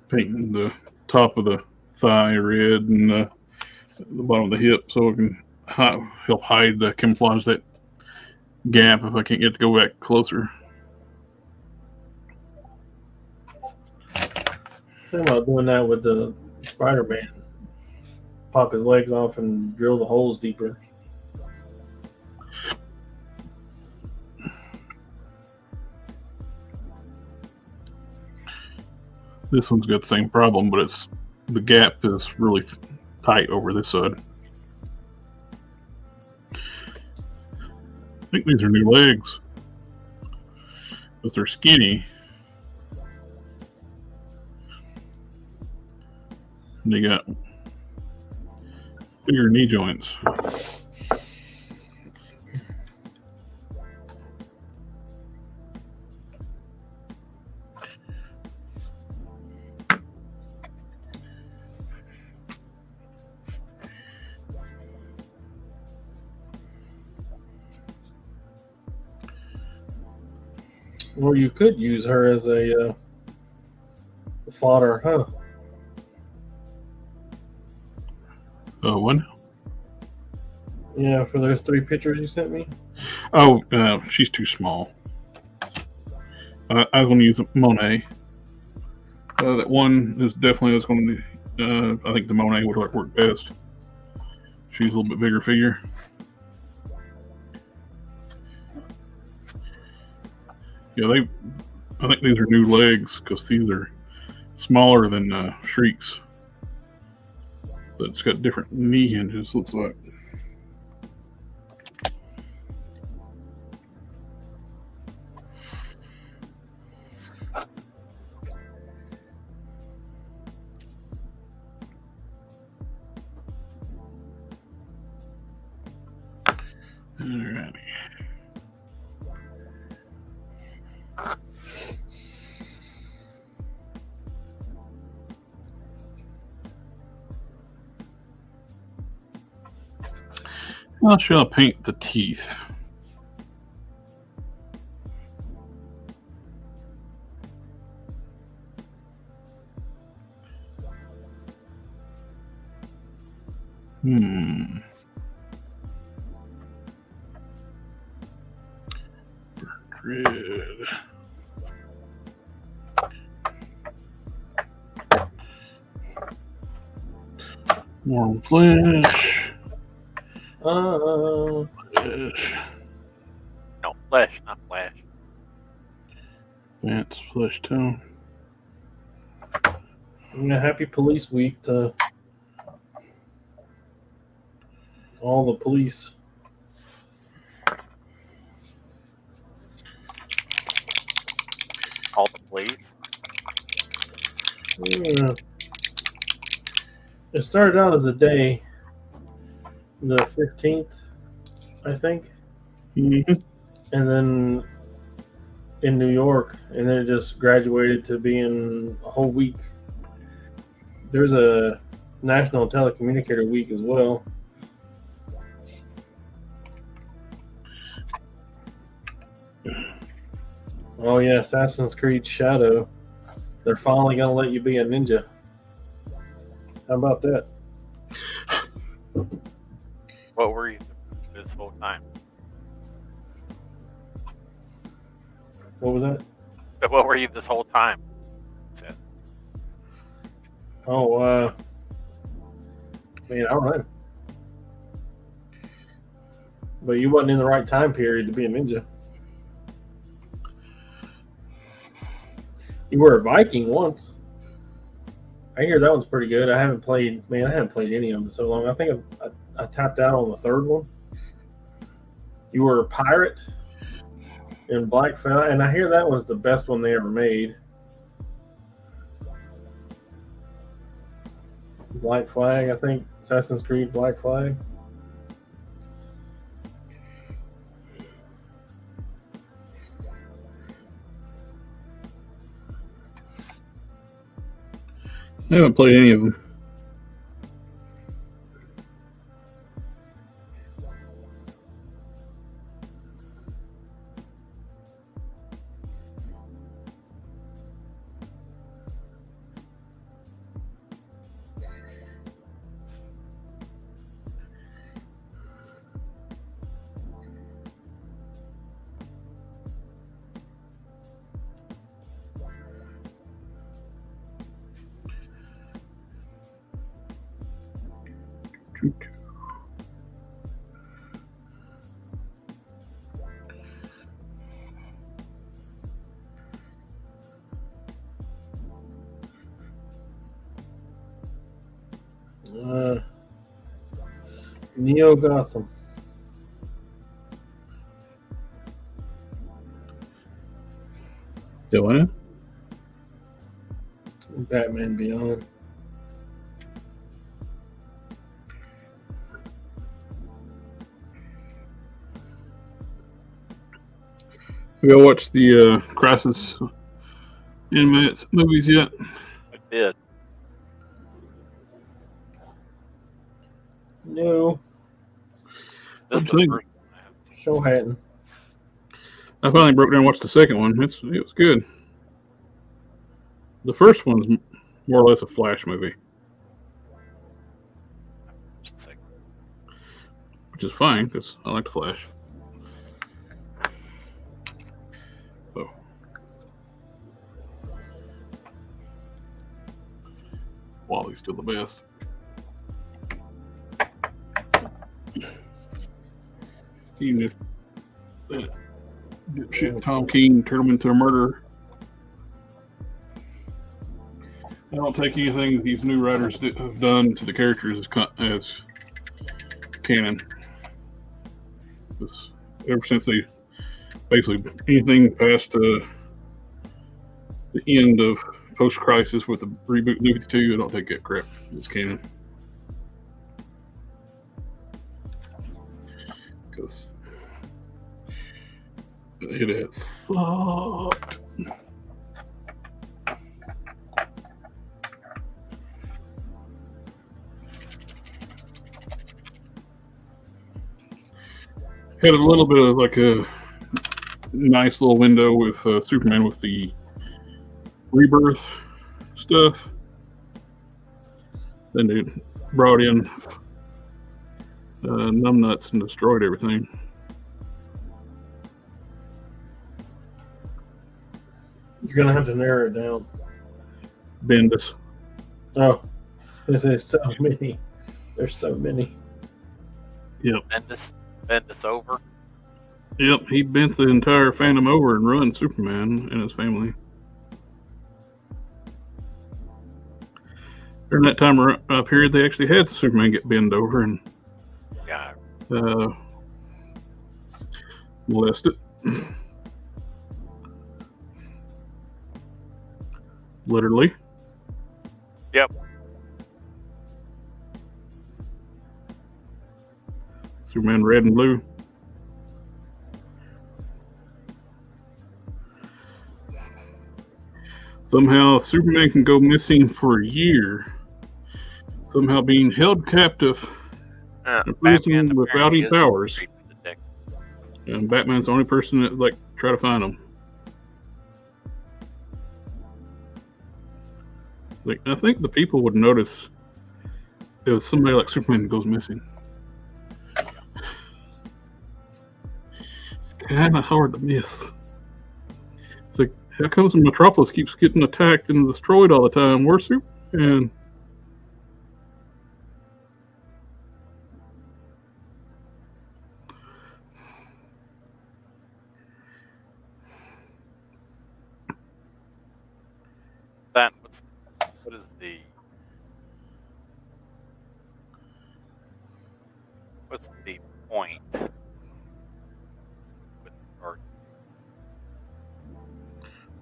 Painting the top of the thigh red and the bottom of the hip so it can help hide, camouflage that gap if I can't get to go back closer. Think about doing that with the Spider-Man. Pop his legs off and drill the holes deeper. This one's got the same problem, but the gap is really tight over this side. I think these are new legs, but they're skinny. And they got bigger knee joints. Or you could use her as a fodder, huh? One? Yeah, for those 3 pictures you sent me. Oh, she's too small. I was going to use Monet. That one is definitely was going to. I think the Monet would work best. She's a little bit bigger figure. Yeah, I think these are new legs because these are smaller than Shriek's. But it's got different knee hinges, looks like. Alrighty. How shall I paint the teeth? Red. Warm flesh. Flesh. No, flesh, not flash. Advanced flesh tone. Happy Police Week to all the police. All the police. Yeah. It started out as a day, the 15th, I think. Mm-hmm. And then in New York, and then it just graduated to being a whole week. There's a National Telecommunicator Week as well. Oh yeah, Assassin's Creed Shadow. They're finally gonna let you be a ninja. How about that? What were you this whole time? What was that? What were you this whole time? Said. Oh, man, I don't know. But you wasn't in the right time period to be a ninja. You were a Viking once. I hear that one's pretty good. I haven't played any of them in so long. I think I tapped out on the 3rd one. You were a pirate in Black Flag, and I hear that one's the best one they ever made. Black Flag, I think Assassin's Creed Black Flag. I haven't played any of them. Neo Gotham. Still in? Batman Beyond. Have y'all watched the Crisis animated movies yet? I did. No. This is What the do you first think? one I haven't seen. Show Hatton. I finally broke down and watched the second one. It was good. The first one's more or less a Flash movie, Just a second. which is fine because I like the Flash. So, Wally's still the best. Even if that dipshit Tom King turned him into a murderer. I don't take anything these new writers have done to the characters as canon. Ever since they basically anything past the end of post-crisis with the reboot New 52, I don't take that crap as canon. Because it has sucked. Had a little bit of like a nice little window with Superman with the rebirth stuff. Then they brought in numbnuts and destroyed everything. You're gonna have to narrow it down. Bendis. Oh, there's so many. There's so many. Yep. Bend this over. Yep, he bent the entire fandom over and ruined Superman and his family. During that time period, they actually had Superman get bent over and Yeah. molested. Literally. Yep. Superman red and blue. Somehow Superman can go missing for a year. Somehow being held captive and prison without any powers. And Batman's the only person that try to find him. I think the people would notice if somebody like Superman goes missing. It's kind of hard to miss. It's like, how comes Metropolis keeps getting attacked and destroyed all the time? Where's Superman? What is what's the point?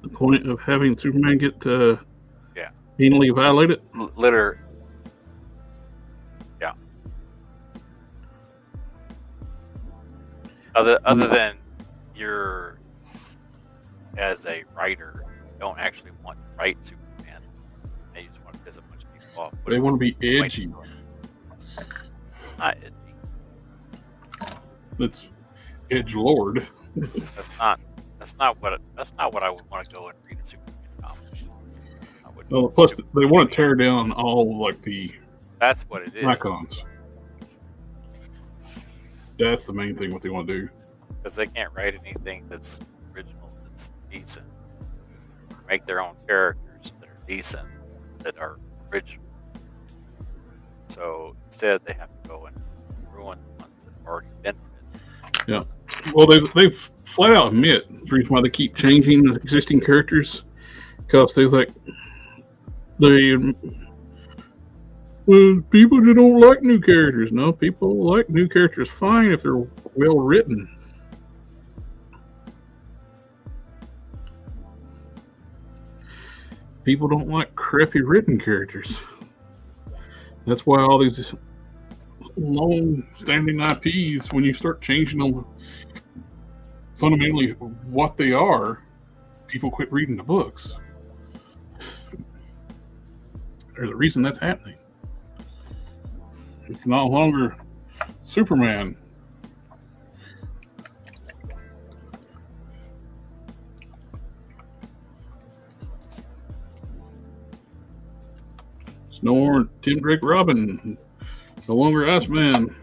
The point of having Superman get penally violated? Litter. Yeah. Other than you're, as a writer, you don't actually want to write Superman. And you just want to piss a bunch of people off. They want to be edgy. It's not edgy. It's edgelord. That's not what I would want to go and read a Superman comic. Well, plus, they want to tear down all like the That's what it is. icons. That's the main thing what they want to do. Because they can't write anything that's original, that's decent. Make their own characters that are decent, that are original. So instead, they have to go and ruin the ones that have already been written. Yeah. Well, they flat out admit the reason why they keep changing the existing characters, because they like people that don't like new characters. No, people like new characters fine if they're well written. People don't like crappy written characters. That's why all these long-standing IPs, when you start changing them fundamentally what they are, people quit reading the books. There's a reason that's happening. It's no longer Superman. It's no more Tim Drake Robin. No longer Iceman.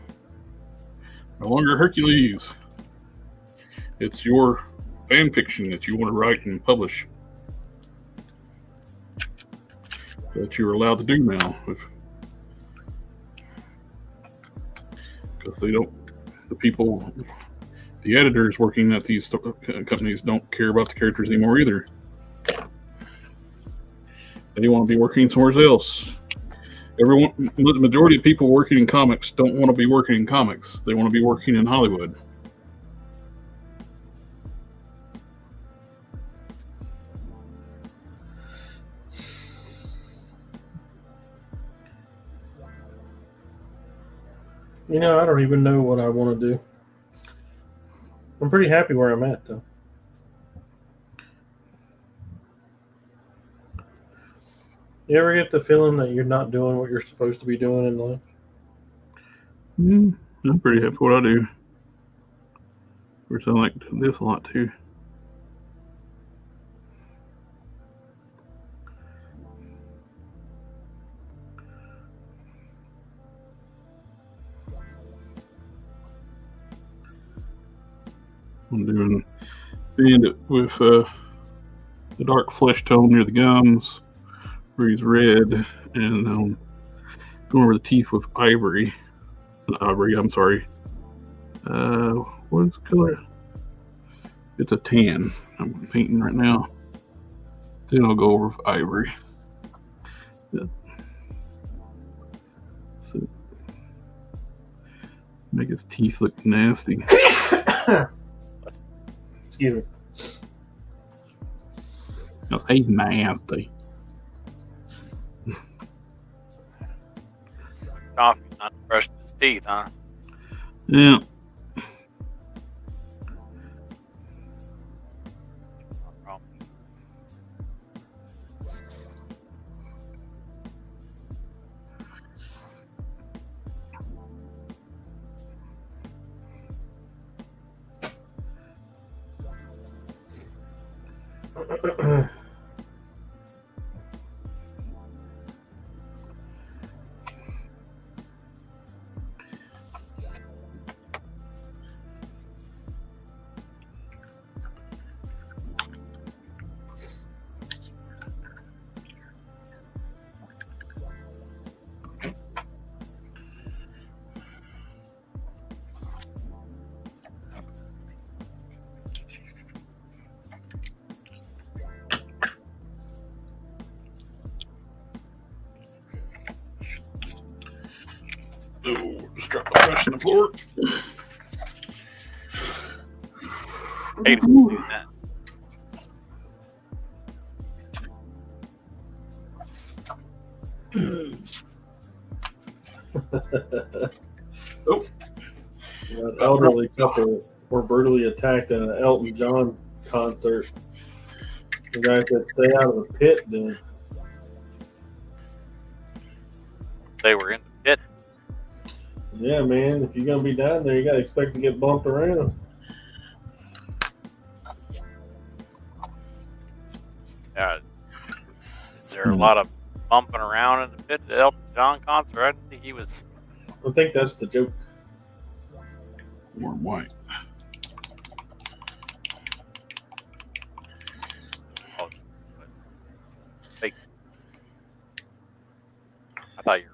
No longer Hercules. It's your fan fiction that you want to write and publish that you're allowed to do now. Because they don't, the people, the editors working at these companies don't care about the characters anymore either. They want to be working somewhere else. The majority of people working in comics don't want to be working in comics. They want to be working in Hollywood. You know, I don't even know what I want to do. I'm pretty happy where I'm at, though. You ever get the feeling that you're not doing what you're supposed to be doing in life? I'm pretty happy with what I do. Of course, I like this a lot too. I'm doing Bandit with the dark flesh tone near the gums, where he's red, and going over the teeth with ivory. I'm sorry. What's the color? It's a tan. I'm painting right now. Then I'll go over with ivory. Yeah. So, make his teeth look nasty. Excuse me. He's nasty. Coffee, not brushing his teeth, huh? Yeah. Oh, just dropped my brush on the floor. Hate to do that. That elderly couple were brutally attacked at an Elton John concert. The guy said, "Stay out of the pit." Then They were in the pit. yeah, man, if you're gonna be down there, you gotta expect to get bumped around. Is there a lot of bumping around in the pit at the Elton John concert? I didn't think he was. I think that's the joke. Warm white. Oh, fake. I thought you were.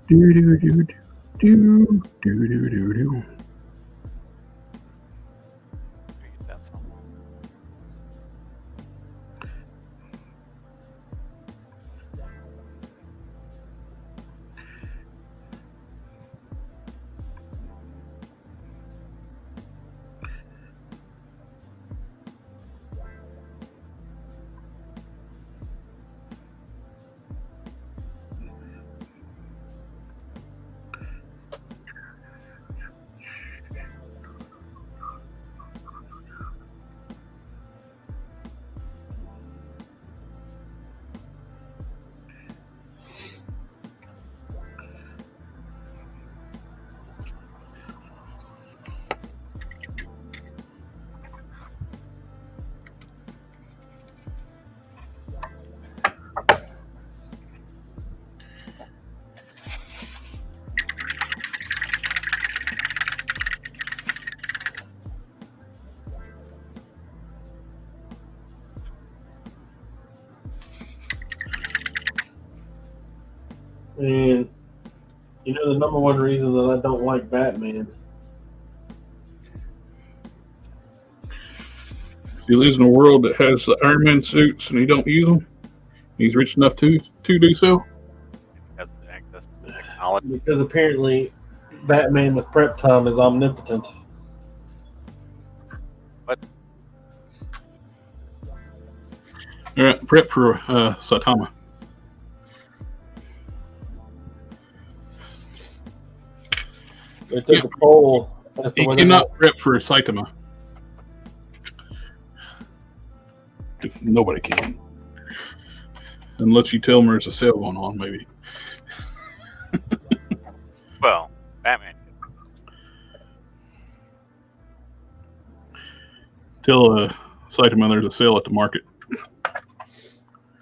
Do do do do do do do do. That song. And you know the number one reason that I don't like Batman. So you lives in a world that has the Iron Man suits and he don't use them. He's rich enough to do so. Has access to the technology. Because apparently Batman with prep time is omnipotent. What? All right, prep for Saitama. They took a poll as to You whether cannot prep for Saitama. Because nobody can. Unless you tell them there's a sale going on, maybe. Well, Batman. Tell Saitama there's a sale at the market.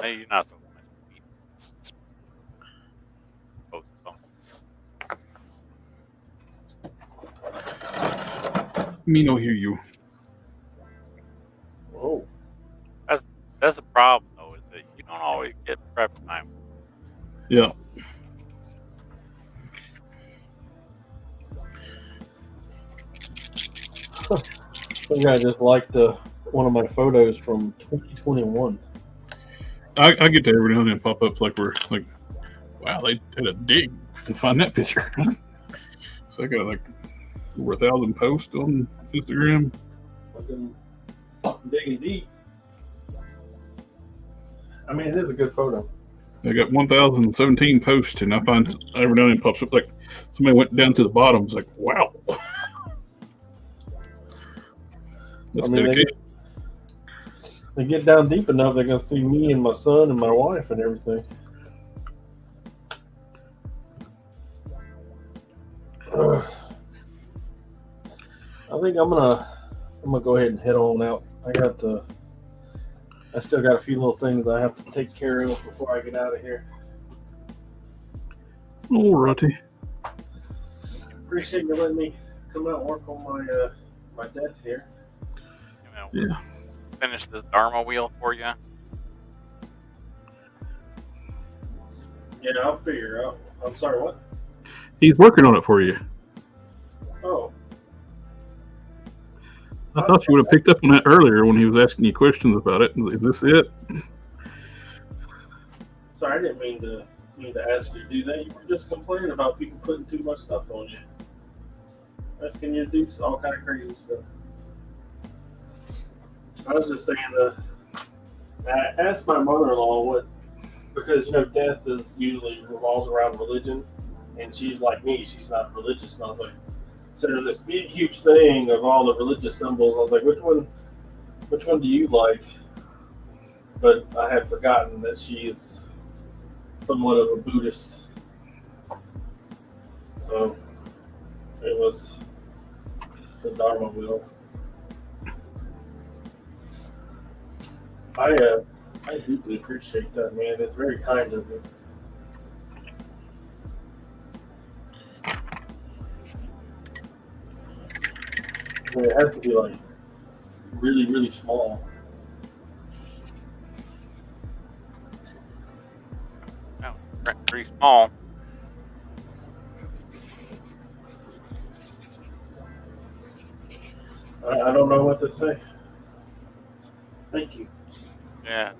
Maybe not so much. Me no hear you. Whoa. That's the problem, though, is that you don't always get prep time. Yeah. I think I just liked one of my photos from 2021. I get to every now and then pop up like we're like, wow, they had a dig to find that picture. So I got like over 1,000 posts on Instagram. Fucking digging deep. I mean, it is a good photo. I got 1,017 posts, and I find every now and then pops up like somebody went down to the bottom. It's like, wow. That's dedication. They get down deep enough, they're going to see me and my son and my wife and everything. I think I'm gonna go ahead and head on out. I still got a few little things I have to take care of before I get out of here. Alrighty. Appreciate you letting me come out and work on my desk here. Yeah. Finish this Dharma wheel for you. Yeah, I'll figure out. I'm sorry, what? He's working on it for you. Oh. I thought you would have picked up on that earlier when he was asking you questions about it. Is this it? Sorry, I didn't mean to ask you to do that. You were just complaining about people putting too much stuff on you. Asking you to do all kind of crazy stuff. I was just saying I asked my mother-in-law what, because death is usually revolves around religion, and she's like me, she's not religious, and I was like, instead of this big huge thing of all the religious symbols, I was like, which one do you like? But I had forgotten that she is somewhat of a Buddhist, so it was the Dharma wheel. I deeply appreciate that, man. It's very kind of you. I mean, it has to be like really, really small. Oh, pretty small. I don't know what to say. Thank you. Yeah.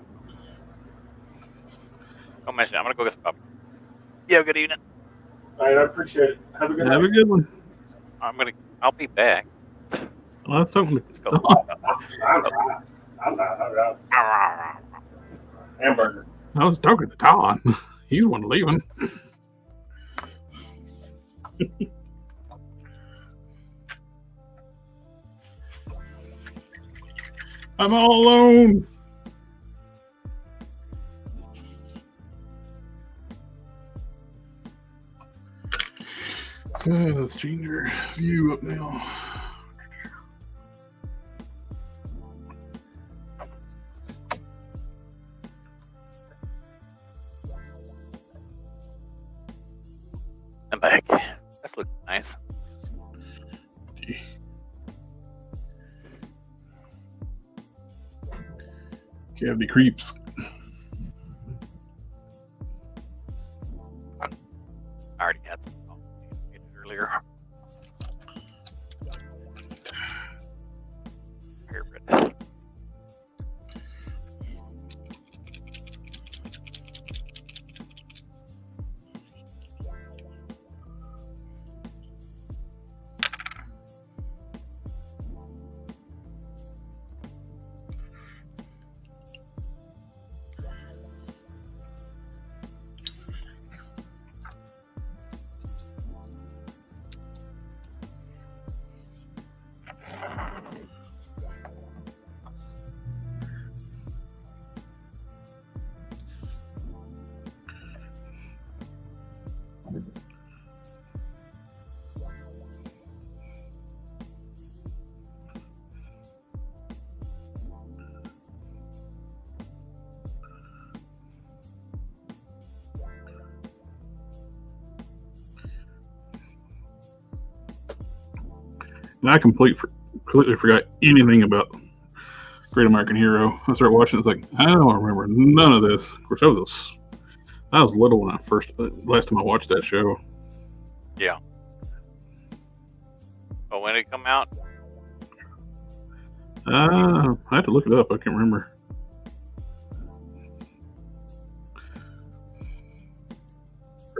Don't mention it. I'm gonna go get some coffee. Yeah, good evening. All right, I appreciate it. Have a good Have night. a good one. I'll be back. Well, that's something. Let's go. I'm not. Hamburger. I was talking to Don. He's the one leaving. I'm all alone. Let's change your view up now. I'm back. This looks nice. Cavity creeps. I already had some earlier. Here, Britt. And I completely forgot anything about Great American Hero. I started watching. It's like I don't remember none of this. Of course, I was little when last time I watched that show. Yeah. But when did it come out? I have to look it up. I can't remember.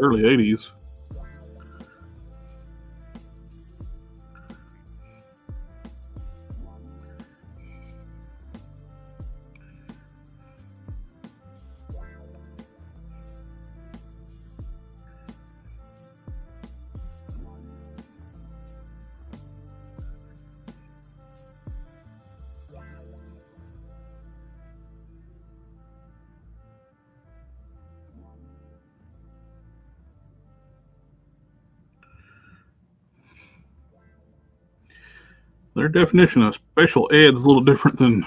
Early 80s. Their definition of special ed is a little different than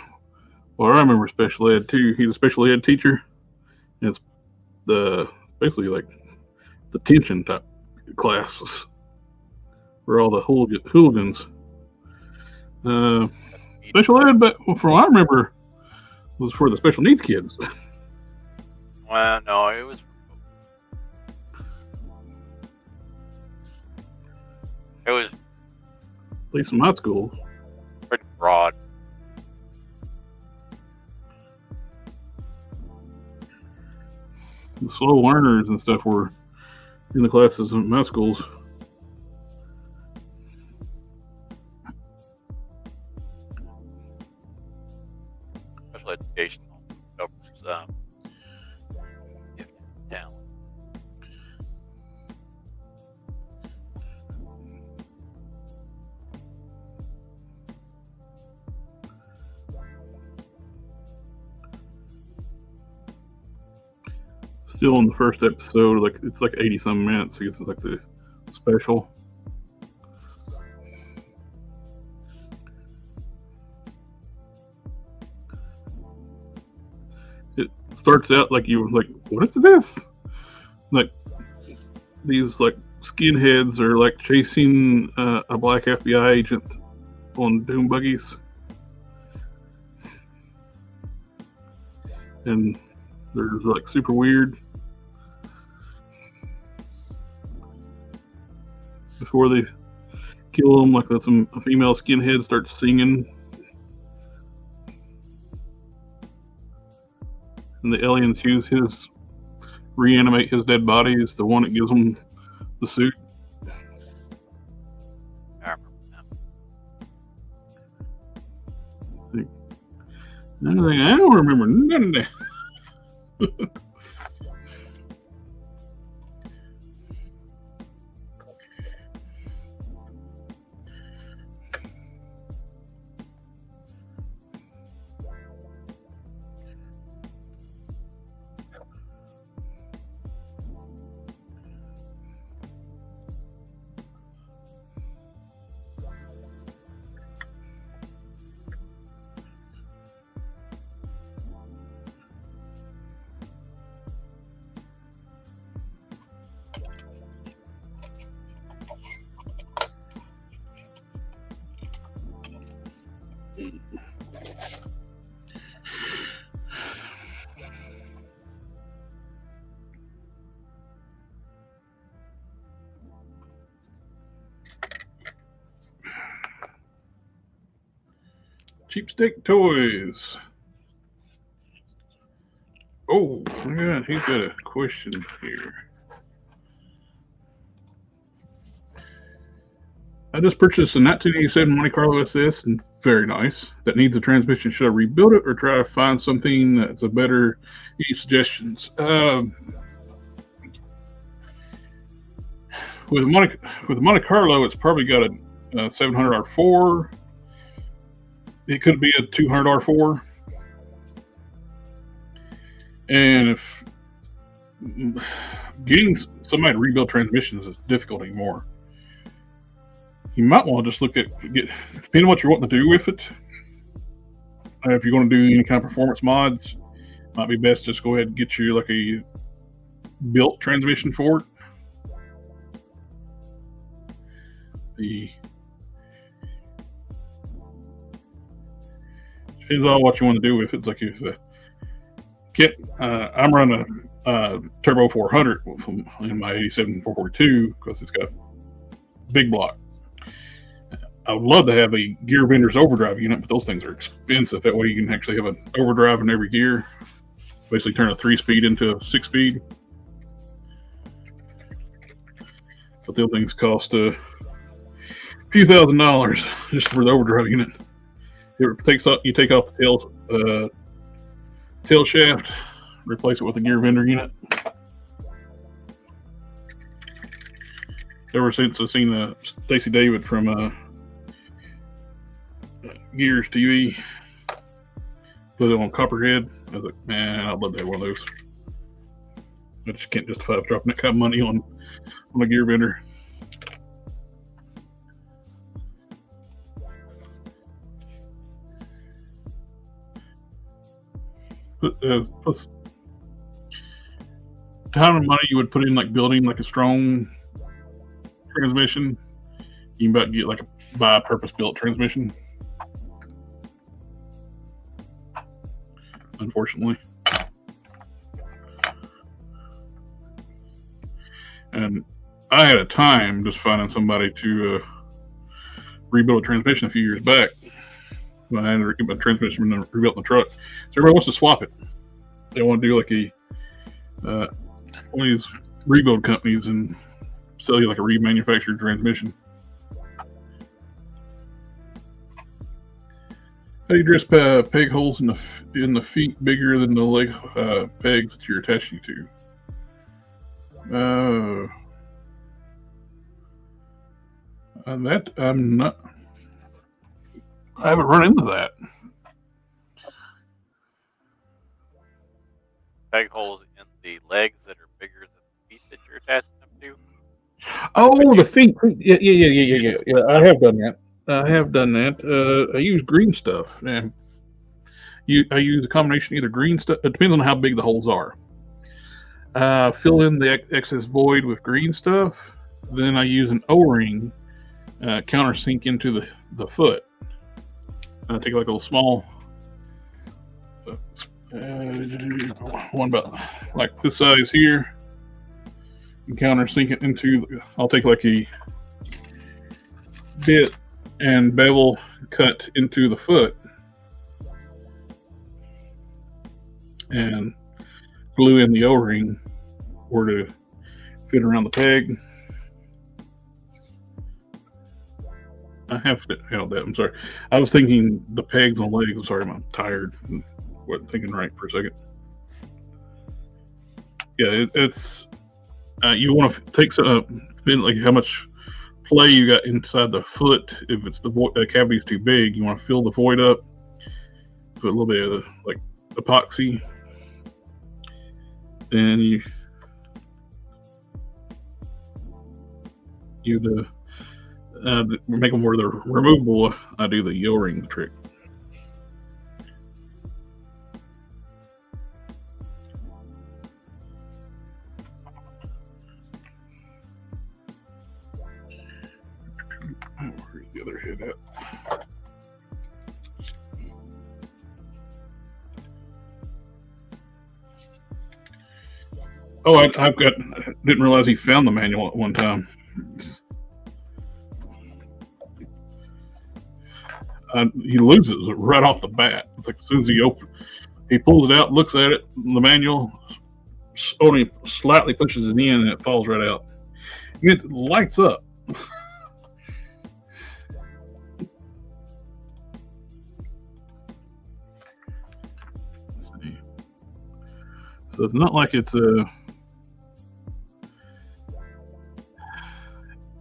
what I remember special ed too. He's a special ed teacher. It's basically like the tension type classes for all the hooligans. Special ed, but from what I remember, was for the special needs kids. Well, no, it was. It was At least in my school. pretty broad. The slow learners and stuff were in the classes in my schools. Special education covers gifted talent. Still in the first episode, like it's like 80 some minutes. I guess it's like the special. It starts out like you were like, what is this? Like these like skinheads are like chasing a black FBI agent on doom buggies, and they're like super weird. Before they kill them, like a female skinhead starts singing, and the aliens reanimate his dead body as the one that gives them the suit. I remember that. I don't remember none of that. Cheapsteak Toys. Oh, yeah, he's got a question here. I just purchased a 1987 Monte Carlo SS, and very nice. That needs a transmission. Should I rebuild it or try to find something that's a better? Any suggestions? With Monte Carlo, it's probably got a 700 R4. It could be a 200 R4. And if getting somebody to rebuild transmissions is difficult anymore, you might want to just look at depending on what you're wanting to do with it. If you're going to do any kind of performance mods, it might be best just go ahead and get you like a built transmission for it. Depends on what you want to do with it. It's like if I'm running a Turbo 400 in my 87 442 because it's got big block. I would love to have a gear vendor's overdrive unit, but those things are expensive. That way you can actually have an overdrive in every gear. It's basically turn a 3-speed into a 6-speed. But the other things cost a few $1,000s just for the overdrive unit. You take off the tail shaft, replace it with a gear vendor unit. Ever since I've seen Stacey David from Gears TV put it on Copperhead, I was like, man, I'd love to have one of those. I just can't justify dropping that kind of money on a gear vendor. Plus, how much money you would put in like building like a strong transmission, you can about get like buy a purpose-built transmission. Unfortunately. And I had a time just finding somebody to rebuild a transmission a few years back. When I had to get my transmission rebuilt in the truck. So everybody wants to swap it. They want to do like one of these rebuild companies and sell you like a remanufactured transmission. How do you dress peg holes in the feet bigger than the leg pegs that you're attaching to? That I'm not. I haven't run into that. Peg holes in the legs that are bigger than the feet that you're attaching them to. Oh, the feet. Yeah. I have done that. I use green stuff. And I use a combination of either green stuff. It depends on how big the holes are. Fill in the excess void with green stuff. Then I use an O-ring countersink into the foot. I take like a little small one about like this size here. And countersink it into. I'll take like a bit and bevel cut into the foot and glue in the O-ring or to fit around the peg. I have held that. I'm sorry. I was thinking the pegs on legs. I'm sorry, I'm tired. Wasn't thinking right for a second. Yeah, it's you want to take some like how much play you got inside the foot. If it's the cavity is too big, you want to fill the void up. Put a little bit of like epoxy. Then you make them where they're removable. I do the O-ring trick. Where's the other head at? Oh, I've got. I didn't realize he found the manual at one time. He loses it right off the bat. It's like as soon as he pulls it out, looks at it, the manual only slightly pushes it in, and it falls right out. It lights up. Let's see. So it's not like it's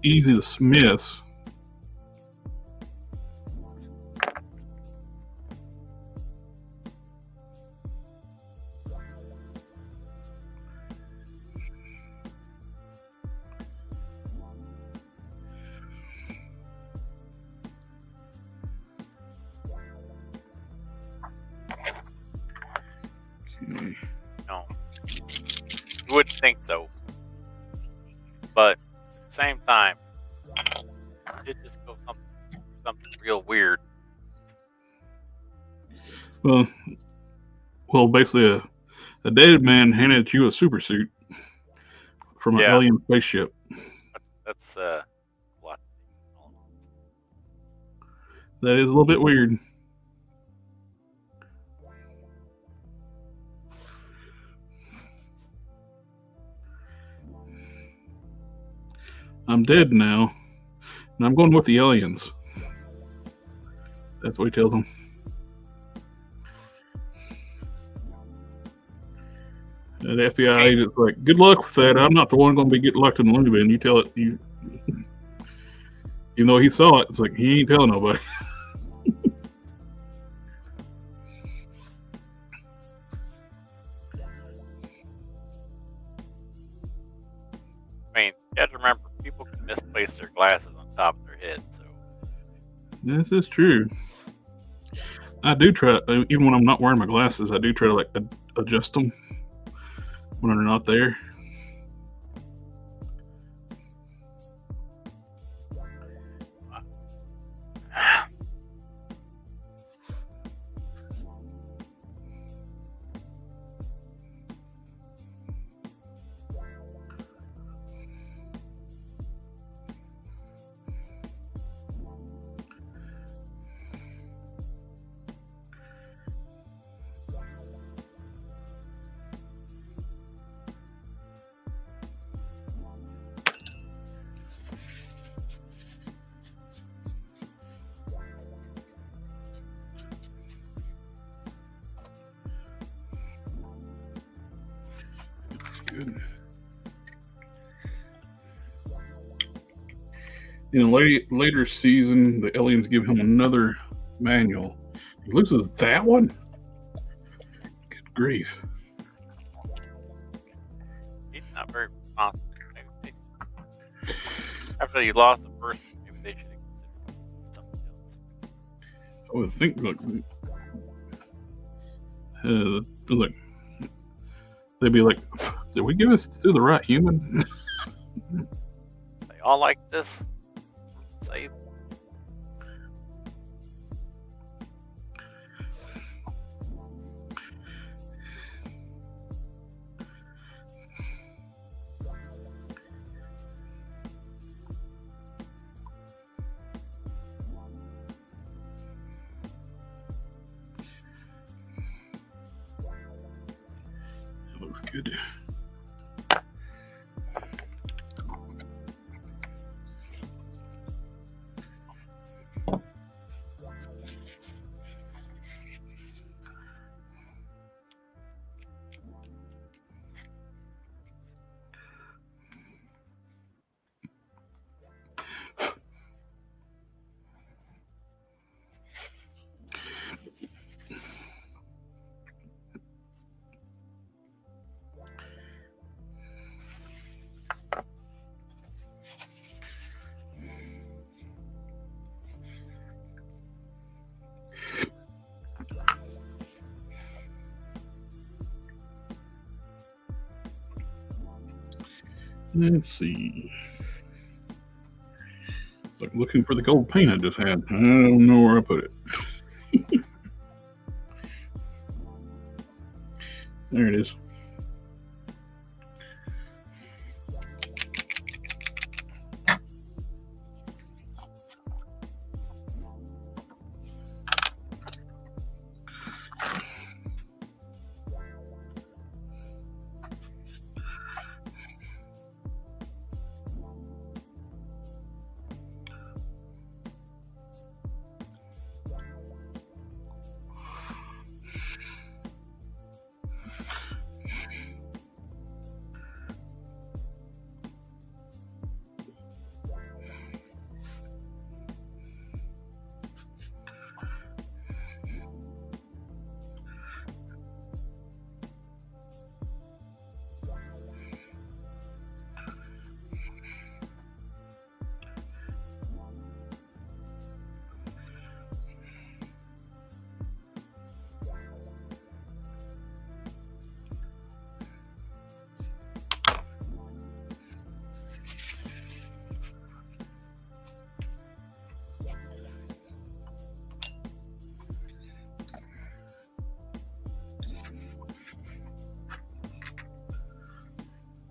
easy to miss. No, you wouldn't think so, but at the same time, it just goes something real weird. Well, basically, a dead man handed you a super suit from an alien spaceship. That's a lot. That is a little bit weird. I'm dead now, and I'm going with the aliens. That's what he tells them. And the FBI agent's like, good luck with that. I'm not the one going to be getting locked in the loony bin. You tell it. You know, he saw it. It's like, he ain't telling nobody. I mean, you have to remember, people can misplace their glasses on top of their head, so. This is true. I do try, even when I'm not wearing my glasses, I do try to like adjust them when they're not there. good. In a later season, the aliens give him another manual. He loses that one? Good grief. He's not very responsible. Maybe after you lost the first one, maybe they should have considered something else. I would think, look, they'd be like, did we give this to the right human? They all like this. Save. That looks good. Let's see. It's like looking for the gold paint I just had. I don't know where I put it. There it is.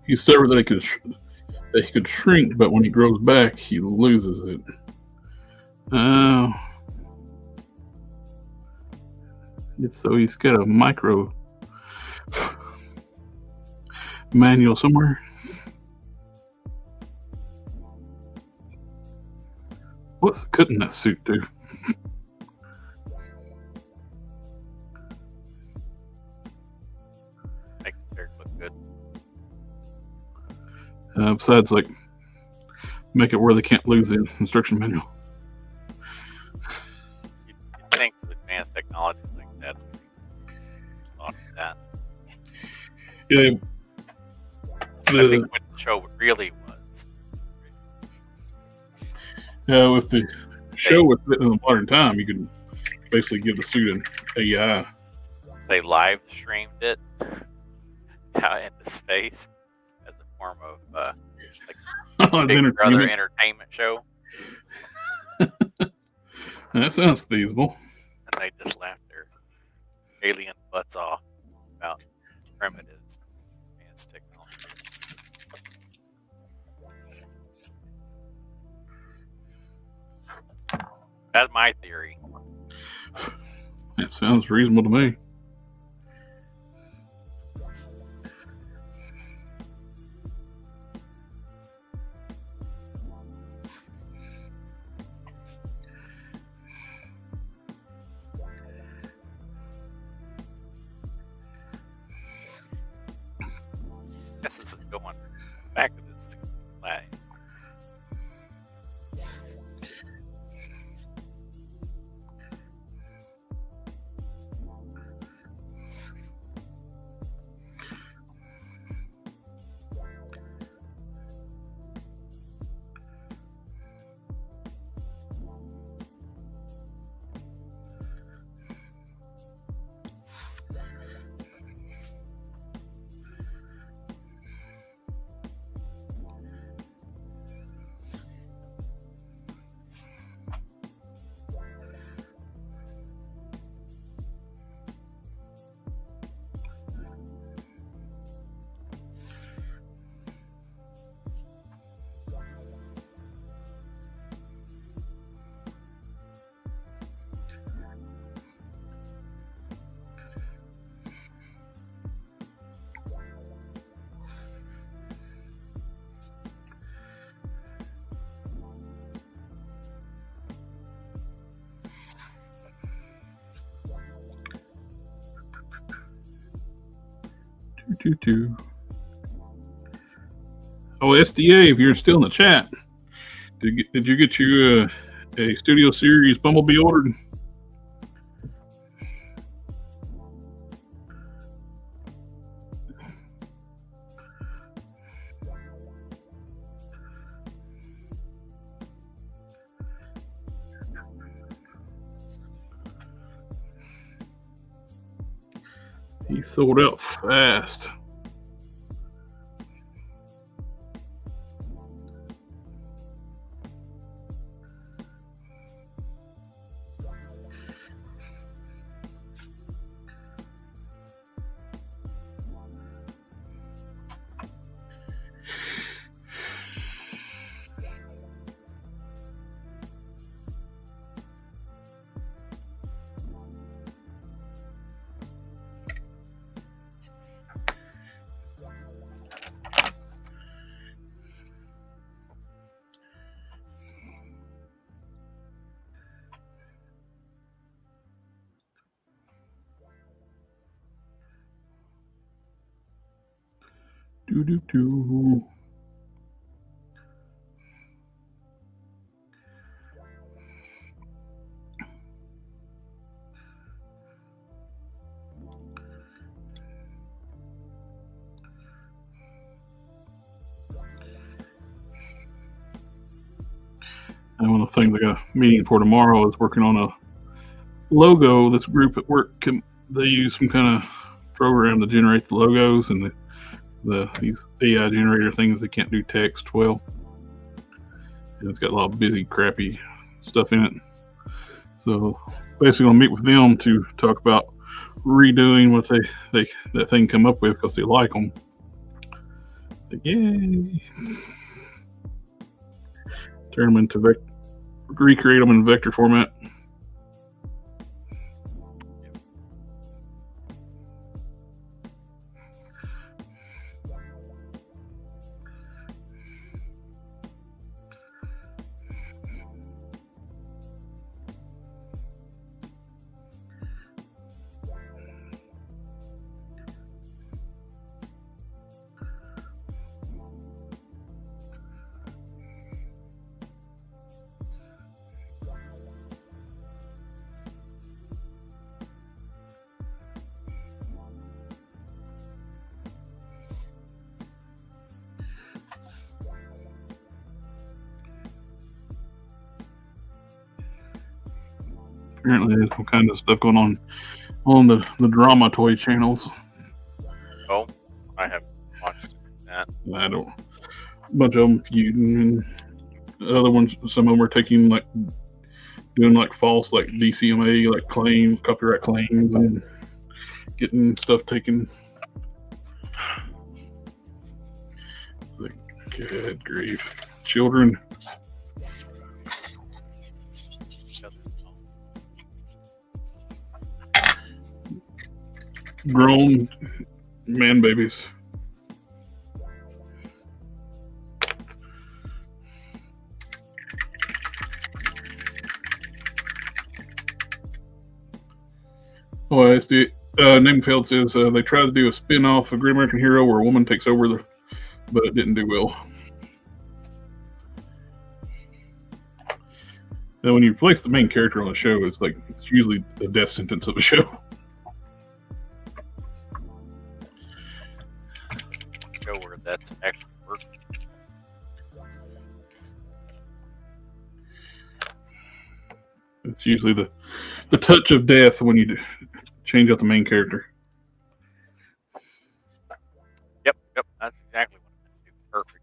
He said that he could shrink, but when he grows back, he loses it. So he's got a micro manual somewhere. What's cutting that suit do? Make the character look good. Besides, like, make it where they can't lose the instruction manual. You'd think with advanced technologies like that, thought of that. Yeah. I think what the show really was. If the show was written in the modern time, you could basically give the suit an AI. They live streamed it out into space as a form of like Big Brother entertainment show. That sounds feasible. And they just laughed their alien butts off about primitives, advanced technology. That's my theory. That sounds reasonable to me. guess this is going back to this flag. Oh, SDA, if you're still in the chat, did you get you a Studio Series Bumblebee ordered? He sold out fast. Do. And one of the things I got a meeting for tomorrow is working on a logo. This group at work they use some kind of program to generate the logos and these AI generator things that can't do text well. And it's got a lot of busy, crappy stuff in it. So basically, I'll meet with them to talk about redoing what that thing come up with because they like them. So, yay! Turn them into recreate them in vector format. Apparently there's some kind of stuff going on the drama toy channels. Oh, I haven't watched that. I don't. A bunch of them feuding, and the other ones, some of them are taking doing false DCMA copyright claims, and getting stuff taken. Good grief, children. Grown man babies. Oh, SD Namefeld says they try to do a spin-off of Great American Hero where a woman takes over but it didn't do well. Now, when you replace the main character on a show, it's usually the death sentence of a show. Show where that's actually working. It's usually the touch of death when you change out the main character. Yep, that's exactly what I'm going to do. Perfect.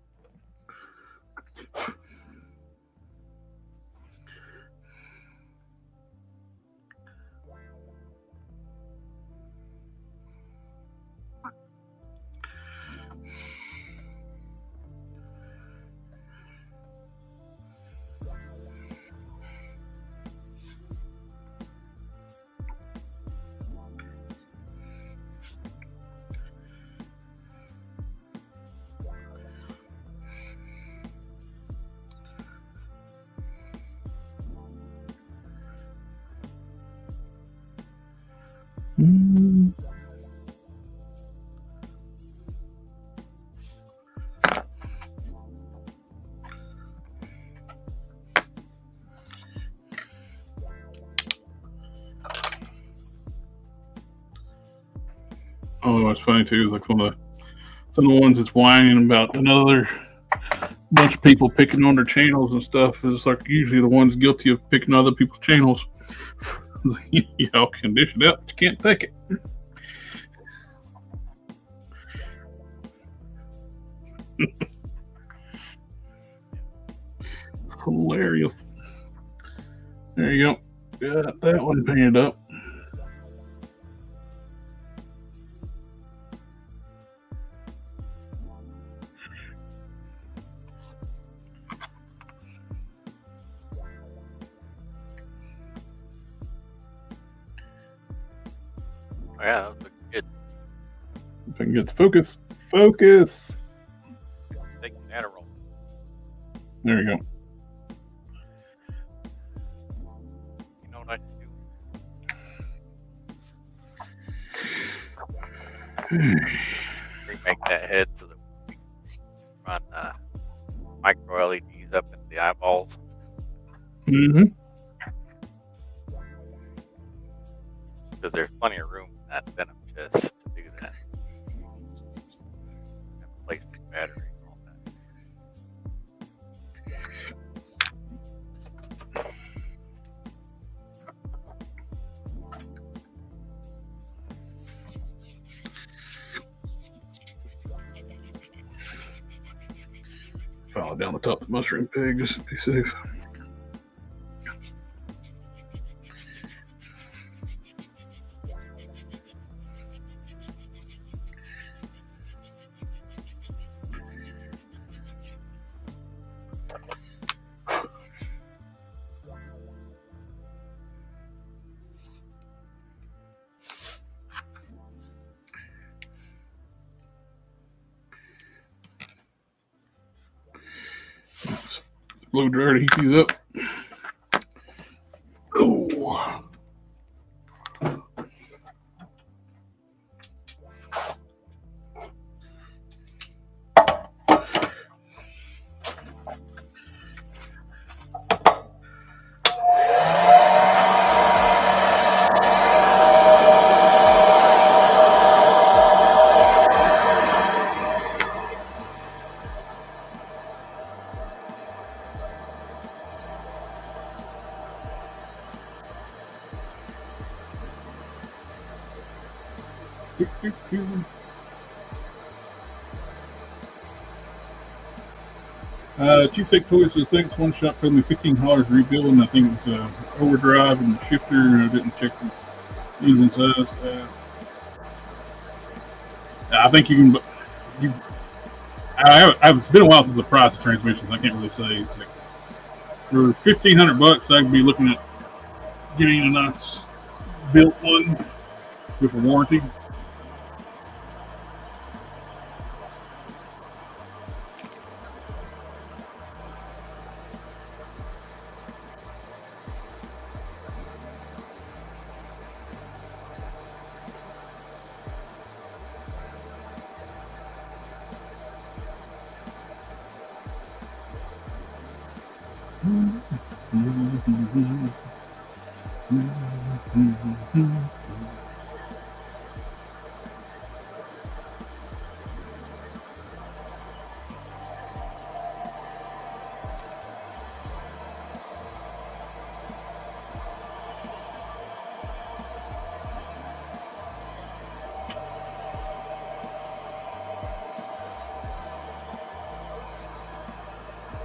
Oh, what's funny too is like some of the ones that's whining about another bunch of people picking on their channels and stuff is like usually the ones guilty of picking other people's channels. Y'all can dish it out, but you can't take it. Hilarious. There you go. Got that one painted up. Oh, yeah, that was looking good. If I can get the focus. Focus! Taking that a roll. There we go. You know what I can do? Remake that head so that we can run micro LEDs up into the eyeballs. Mm-hmm. Because there's plenty of room in that Venom chest to do that. And place the battery and all that. Follow down the top of the mushroom pig just to be safe. Blow dryer to heat these up. Oh. Chief Tech Toys says thanks. One shop told me $15 rebuild, and I think it's overdrive and shifter. I didn't check the engine size. I think you can. It's been a while since the price of transmissions. I can't really say. It's like for $1,500, I could be looking at getting a nice built one with a warranty.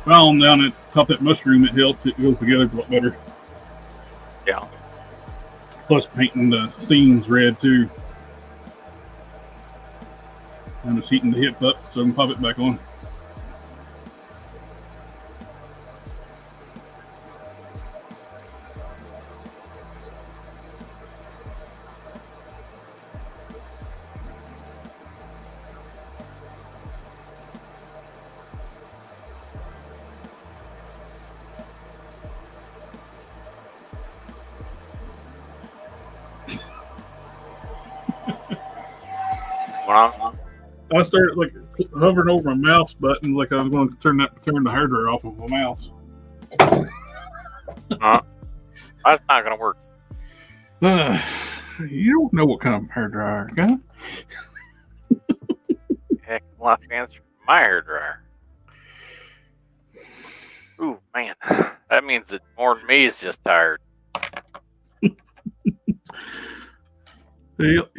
Well, down at top of that mushroom, it helps. It goes together a lot better. Yeah. Plus, painting the seams red too. I'm just heating the hip up so I can pop it back on. Well, I started like hovering over my mouse button, like I was going to turn the hard drive off of my mouse. that's not gonna work. You don't know what kind of hair dryer I got. Heck, a lot fancier than my hair dryer. Ooh, man, that means that more than me is just tired. Yep.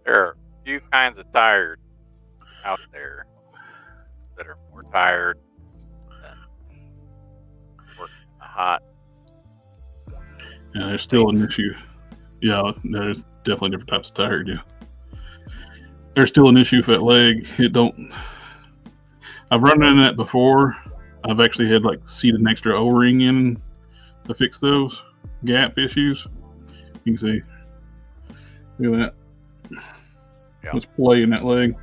There are a few kinds of tired out there that are more tired than working in the hot. Yeah, there's still an issue. Yeah, there's definitely different types of tired. Yeah, there's still an issue for that leg. It don't. I've run into that before. I've actually had like seated an extra O-ring in to fix those gap issues. You can see. Look at that. Yeah. Let's play in that leg.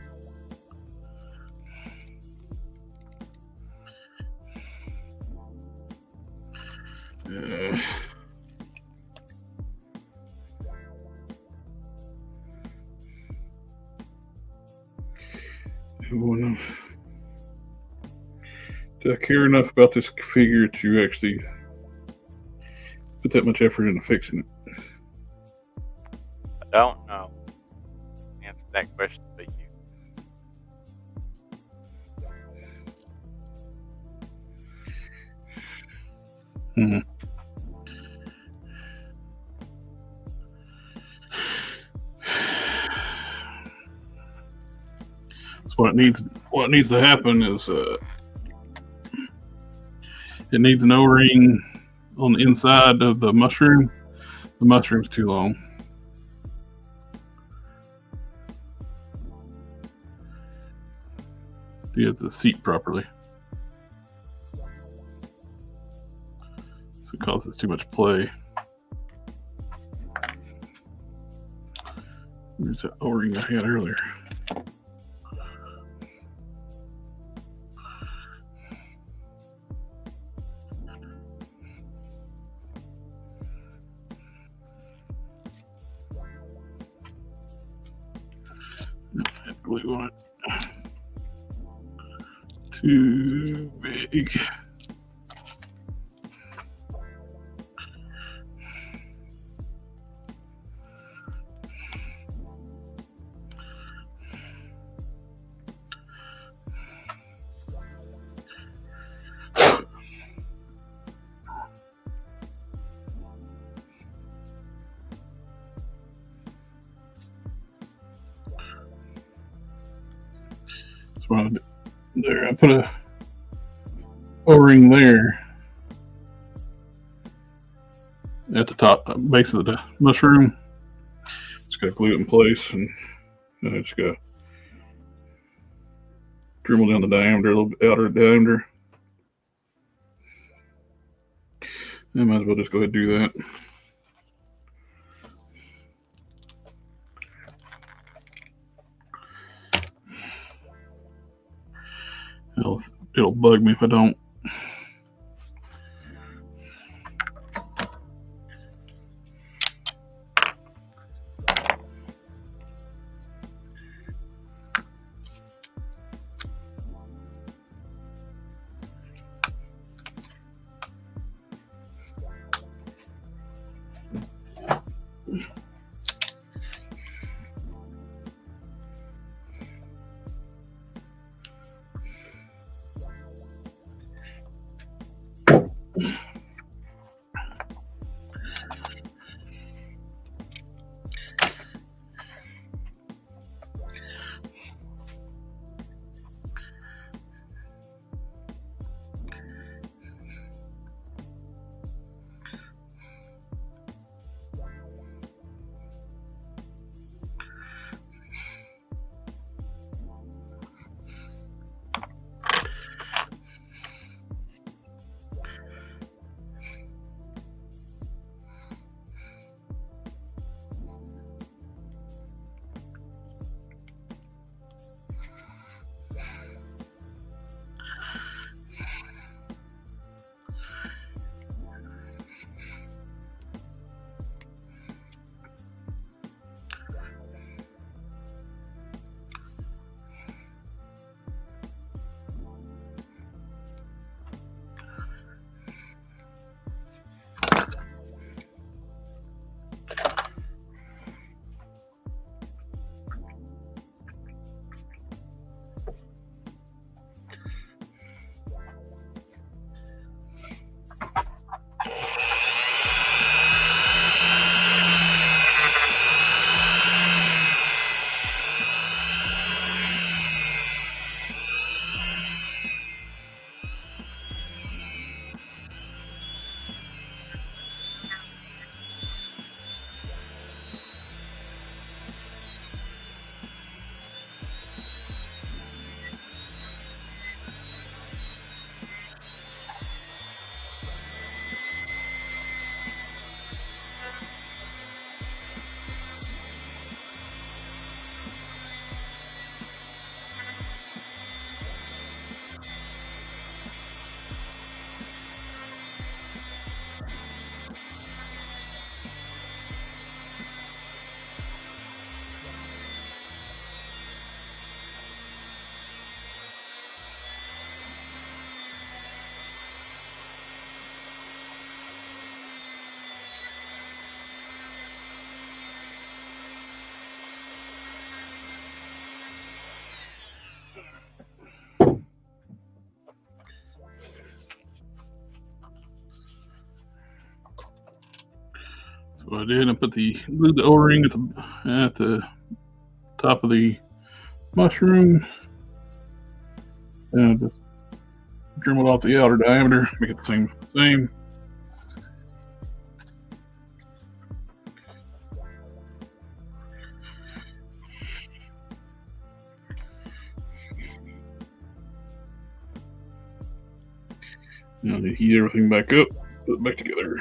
Do I care enough about this figure to actually put that much effort into fixing it? I don't know. Answer that question, but you. Mm-hmm. So what needs to happen is it needs an O-ring on the inside of the mushroom. The mushroom's too long. You have to seat properly. So it causes too much play. There's that O-ring I had earlier. Glue on it. Too big. There, I put a O-ring there at the top base of the mushroom. Just gotta glue it in place, and I just gotta dremel down the diameter, a little bit outer diameter. I might as well just go ahead and do that. It'll bug me if I don't. So I did. I put glued the O-ring at the top of the mushroom, and just dremel off the outer diameter, make it the same. Now to heat everything back up, put it back together.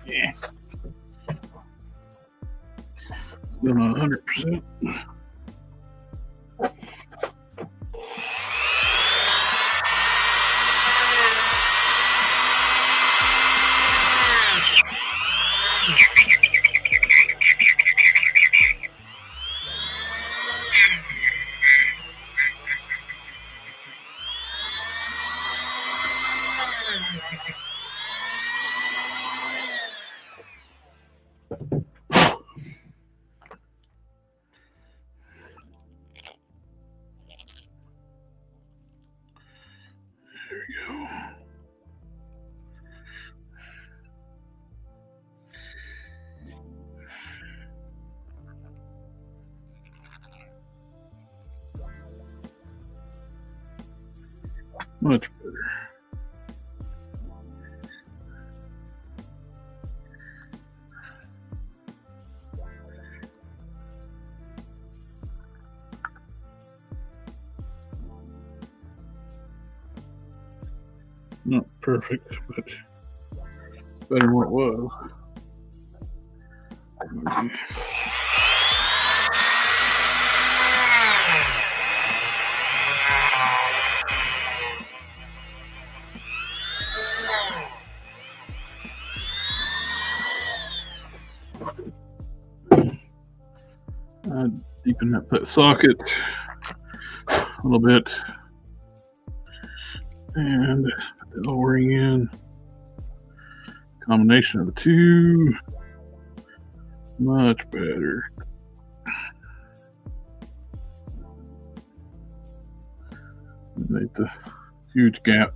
Yeah. Still not 100%. Much better. Not perfect, but better than what it was. Deepen that socket a little bit and put the O-ring in. Combination of the two, much better. Make the huge gap.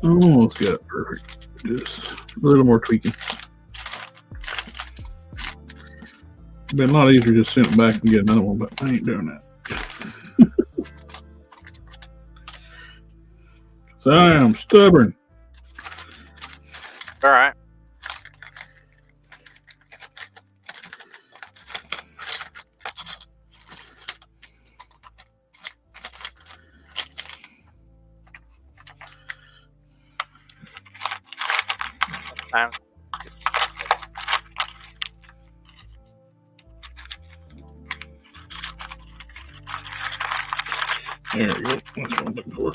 Almost got it perfect. Just a little more tweaking. It'd been a lot easier just send it back and get another one, but I ain't doing that. So I am stubborn. All right. There we go. That's what I'm looking for.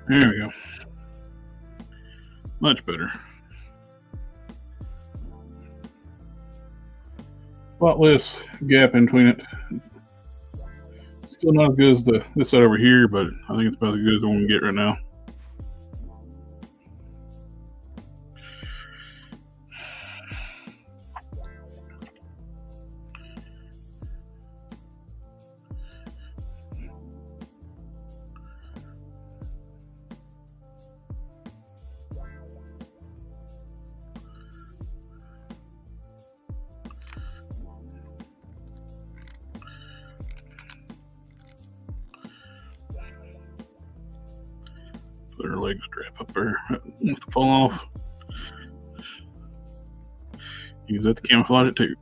There we go. Much better. A lot less gap in between it. Still not as good as this side over here, but I think it's about as good as the one we get right now. Put her leg strap up there. That wants to fall off. Use that to camouflage it too.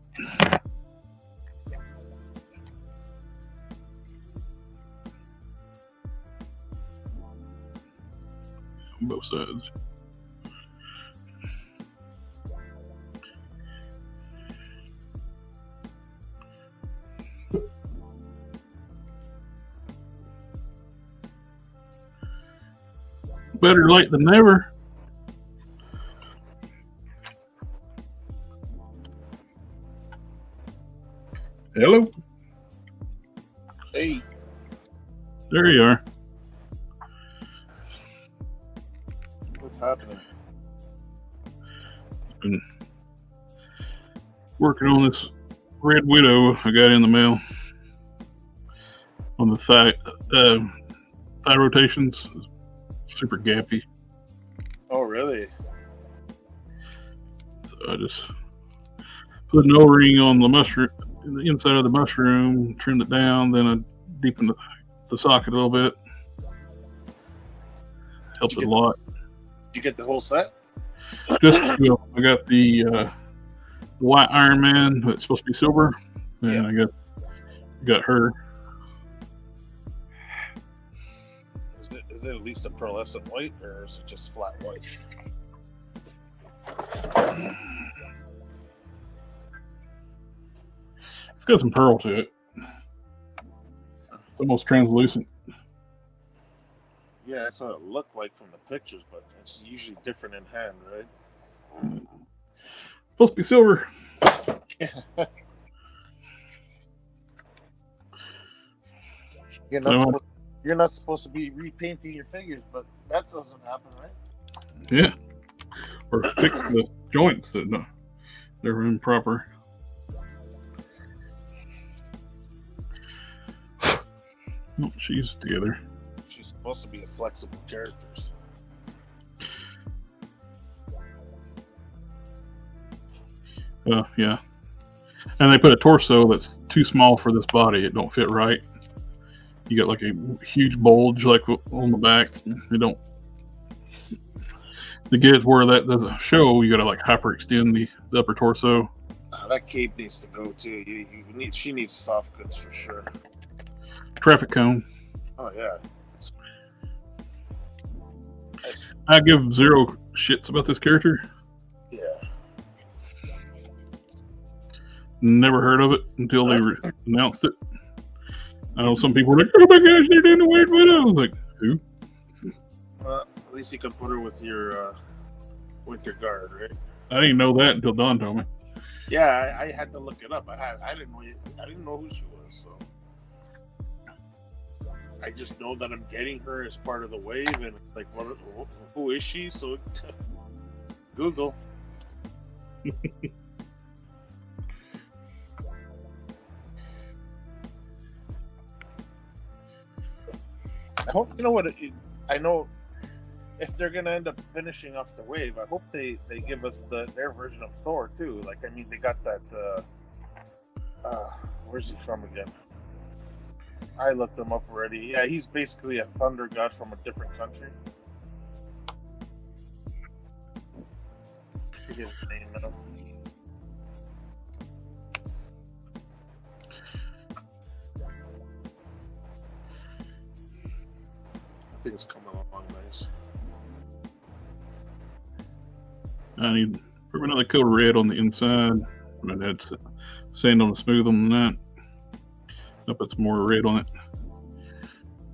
On both sides. Better late than never. Hello? Hey. There you are. What's happening? Been working on this Red Widow I got in the mail. On the thigh rotations. Super gappy. Oh, really? So I just put an O-ring on the mushroom, the inside of the mushroom, trimmed it down, then I deepened the socket a little bit. Helped it a lot. Did you get the whole set? Just I got the white Iron Man that's supposed to be silver, and Yeah. I got her. Is it at least a pearlescent white, or is it just flat white? It's got some pearl to it. It's almost translucent. Yeah, that's what it looked like from the pictures, but it's usually different in hand, right? It's supposed to be silver. You're not supposed to be repainting your figures, but that doesn't happen, right? Yeah. Or fix the joints that they're improper. Oh, she's together. She's supposed to be a flexible characters. Yeah. And they put a torso that's too small for this body. It don't fit right. You got like a huge bulge like on the back. They don't. To get where that doesn't show, you got to like hyperextend the upper torso. That cape needs to go too. She needs soft goods for sure. Traffic cone. Oh yeah. I give zero shits about this character. Yeah. Never heard of it until they announced it. I know some people were like, "Oh my gosh, they're doing the Weird Widow." I was like, "Who?" Well, at least you can put her with your winter guard, right? I didn't know that until Don told me. Yeah, I had to look it up. I didn't know who she was, so I just know that I'm getting her as part of the wave, and it's like, who is she? So Google. I hope, you know what, I know if they're going to end up finishing off the wave, I hope they give us their version of Thor too. Like, I mean, they got that, where's he from again? I looked him up already. Yeah, he's basically a thunder god from a different country. I forget his name now. I think it's coming along nice. I need probably another coat of red on the inside. But that's sand on the smooth on that. I'll put some more red on it.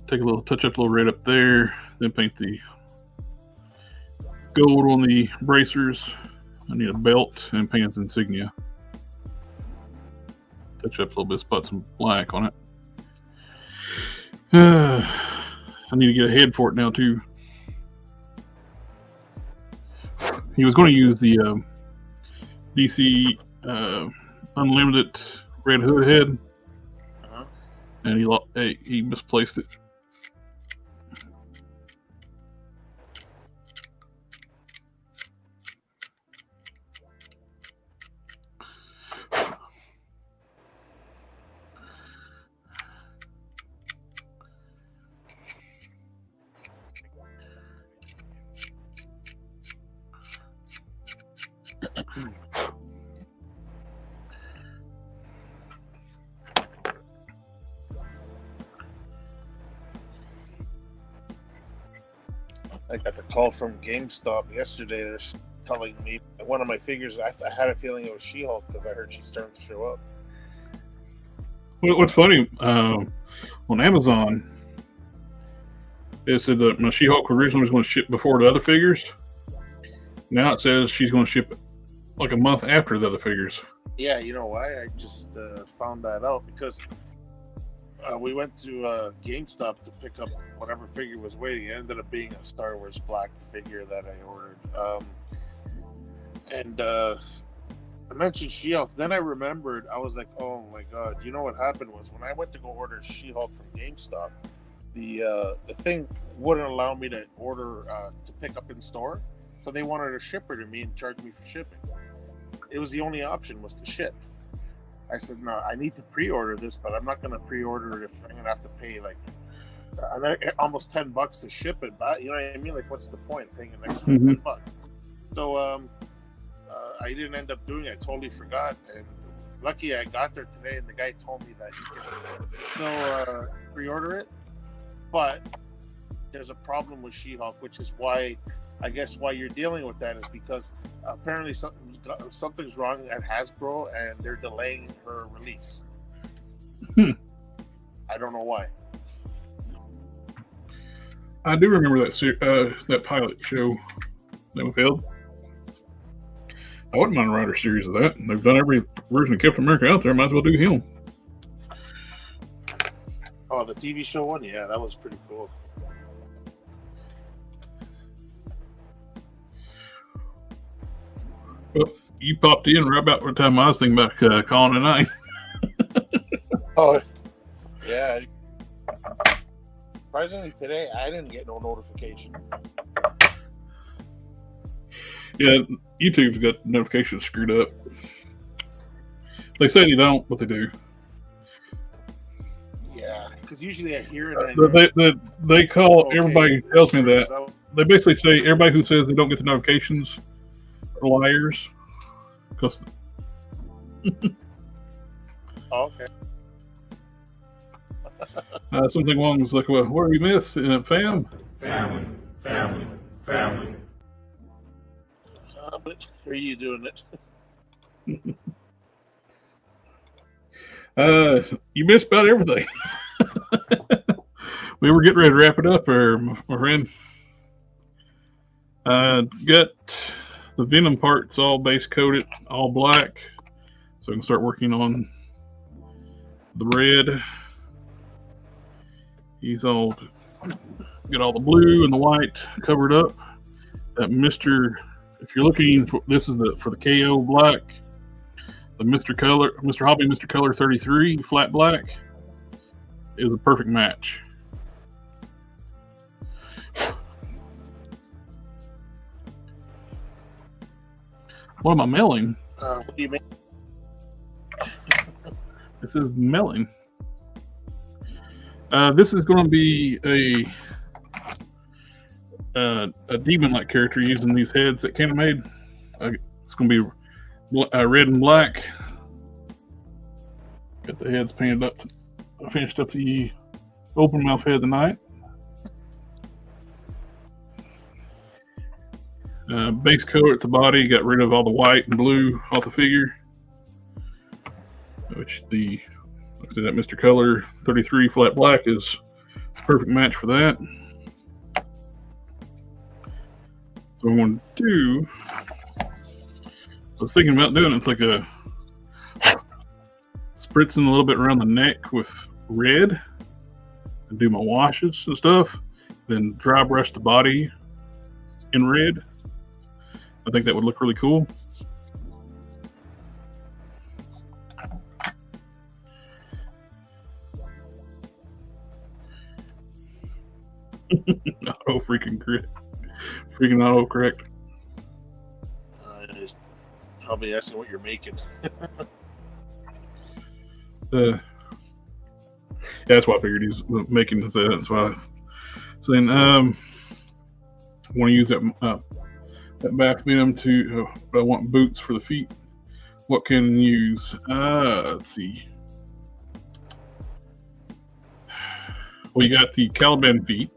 Take a little touch up, a little red up there. Then paint the gold on the bracers. I need a belt and paint its insignia. Touch up a little bit, spot some black on it. I need to get a head for it now too. He was going to use the DC Unlimited Red Hood head, and he misplaced it. I got the call from GameStop yesterday. They're telling me one of my figures. I had a feeling it was She-Hulk because I heard she's starting to show up. What's funny, on Amazon, it said that my She-Hulk originally was going to ship before the other figures. Now it says she's going to ship like a month after the other figures. Yeah, you know why? I just found that out because we went to GameStop to pick up whatever figure was waiting. It ended up being a Star Wars black figure that I ordered. I mentioned She-Hulk. Then I remembered, I was like, oh my God. You know what happened was when I went to go order She-Hulk from GameStop, the thing wouldn't allow me to order to pick up in store. So they wanted to ship her to me and charge me for shipping. It was the only option was to ship. I said, no, I need to pre-order this, but I'm not going to pre-order it if I'm going to have to pay like almost $10 to ship it. But you know what I mean? Like, what's the point paying an extra $10? So I didn't end up doing it. I totally forgot. And lucky I got there today, and the guy told me that you can still pre-order it. But there's a problem with She-Hulk, which is why I guess why you're dealing with that is because apparently something's wrong at Hasbro and they're delaying her release. I don't know why. I do remember that pilot show that we held. I wouldn't mind a writer series of that. They've done every version of Captain America out there. Might as well do him. Oh, the TV show one? Yeah, that was pretty cool. Well, you popped in right about the time I was thinking about calling tonight. Oh, yeah. Surprisingly, today I didn't get no notification. Yeah, YouTube's got notifications screwed up. They say they don't, but they do. Yeah, because usually I hear it. They call everybody who tells me that. They basically say everybody who says they don't get the notifications are liars. Because okay. Something wrong was like, well, what did we miss? Fam? Family. But are you doing it? You missed about everything. We were getting ready to wrap it up, my friend. Got the Venom parts all base coated, all black, so I can start working on the red. He's all got all the blue and the white covered up. That if you're looking for, this is for the KO black. The Mr. Hobby Mr. Color 33 flat black is a perfect match. What am I mailing? What do you mean? This is mailing. This is going to be a demon-like character using these heads that Ken made. It's going to be red and black. Got the heads painted up. I finished up the open mouth head tonight. Base coat at the body, got rid of all the white and blue off the figure. Which like I said, that Mr. Color 33 flat black is a perfect match for that. what I'm going to do, I was thinking about doing it's like a spritzing a little bit around the neck with red and do my washes and stuff, then dry brush the body in red. I think that would look really cool. Auto freaking auto correct. Just probably asking what you're making. Yeah, that's why I figured he's making this. That's why. So then, I want to use that back venom to. But I want boots for the feet. What can I use? Let's see. Well, you got the Caliban feet,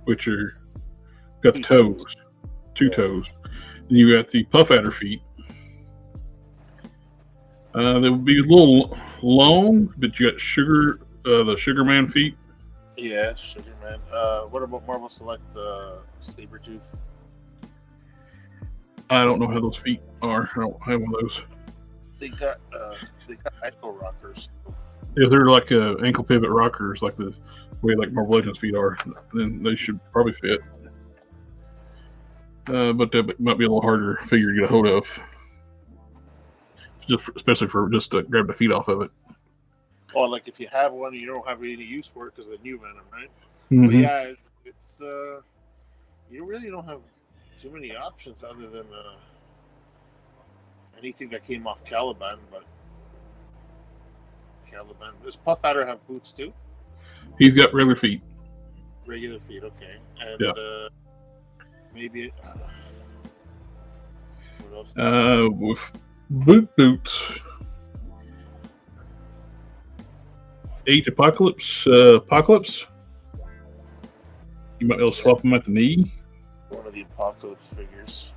which are got the toes, two toes. And you got the puff adder feet. They would be a little long, but you got the Sugar Man feet. Yeah, Sugar Man. What about Marble Select Sabertooth? I don't know how those feet are. I don't have one of those. They got ankle rockers. Yeah, they're like ankle pivot rockers, like the way like Marble Legends feet are. Then they should probably fit. But that might be a little harder figure to get a hold of. Especially for just to grab the feet off of it. Or like if you have one, you don't have any use for it because of the new Venom, right? Mm-hmm. But yeah, it's you really don't have too many options other than anything that came off Caliban. But Caliban, does Puff Adder have boots too? He's got regular feet. Regular feet, okay. And yeah. Maybe what else? With boots. 8 Apocalypse. You might be able to swap them at the knee. One of the Apocalypse figures.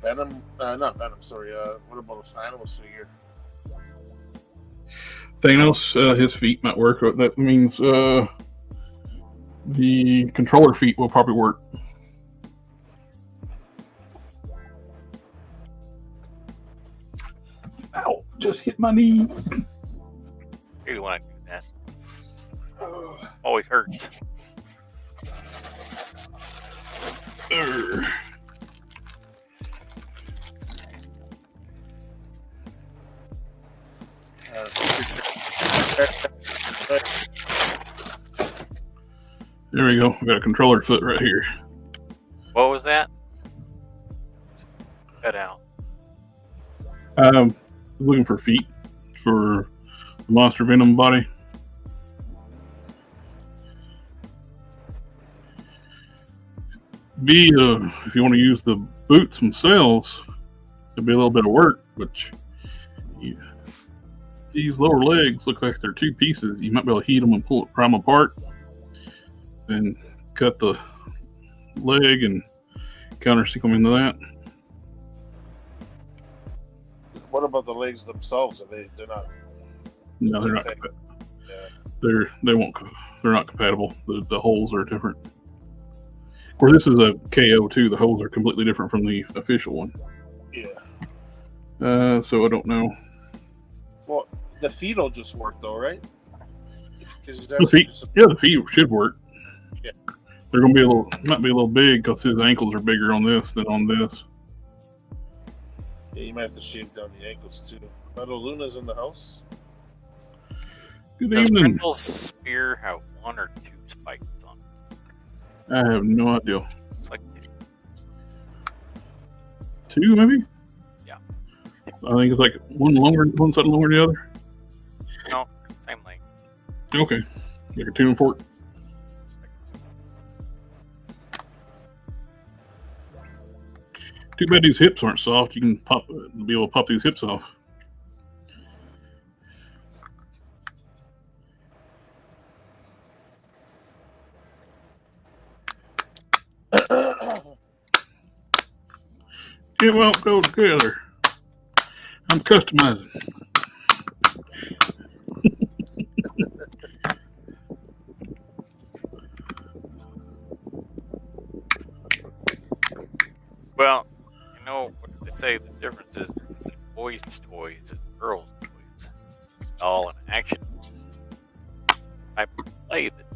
Venom, not Venom. Sorry. What about a Thanos figure? Thanos, his feet might work. That means the controller feet will probably work. Ow! Just hit my knee. You want to do that? Always hurts. There we go. We got a controller foot right here. What was that? Cut out. Looking for feet for the Monster Venom body. If you want to use the boots themselves, it'll be a little bit of work, but these lower legs look like they're two pieces. You might be able to heat them and pry them apart, and cut the leg and countersink them into that. What about the legs themselves? They're not. No, they're not. Yeah. They're not compatible. The holes are different. Of course, this is a KO too. The holes are completely different from the official one. Yeah. So I don't know. Well, the feet will just work though, right? The feet should work. Yeah. They're gonna be might be a little big because his ankles are bigger on this than on this. Yeah, you might have to shave down the ankles too. Metal Luna's in the house. Good Does evening. Grendel's spear have 1 or 2 spikes on it? I have no idea. It's like 2 maybe? Yeah. I think it's like one side longer than the other. no, same length. Okay. Like a tuning fork. Too bad these hips aren't soft. You can be able to pop these hips off. It won't go together. I'm customizing. Well, you know what they say the difference is between boys' toys and girls' toys. All an action type of play that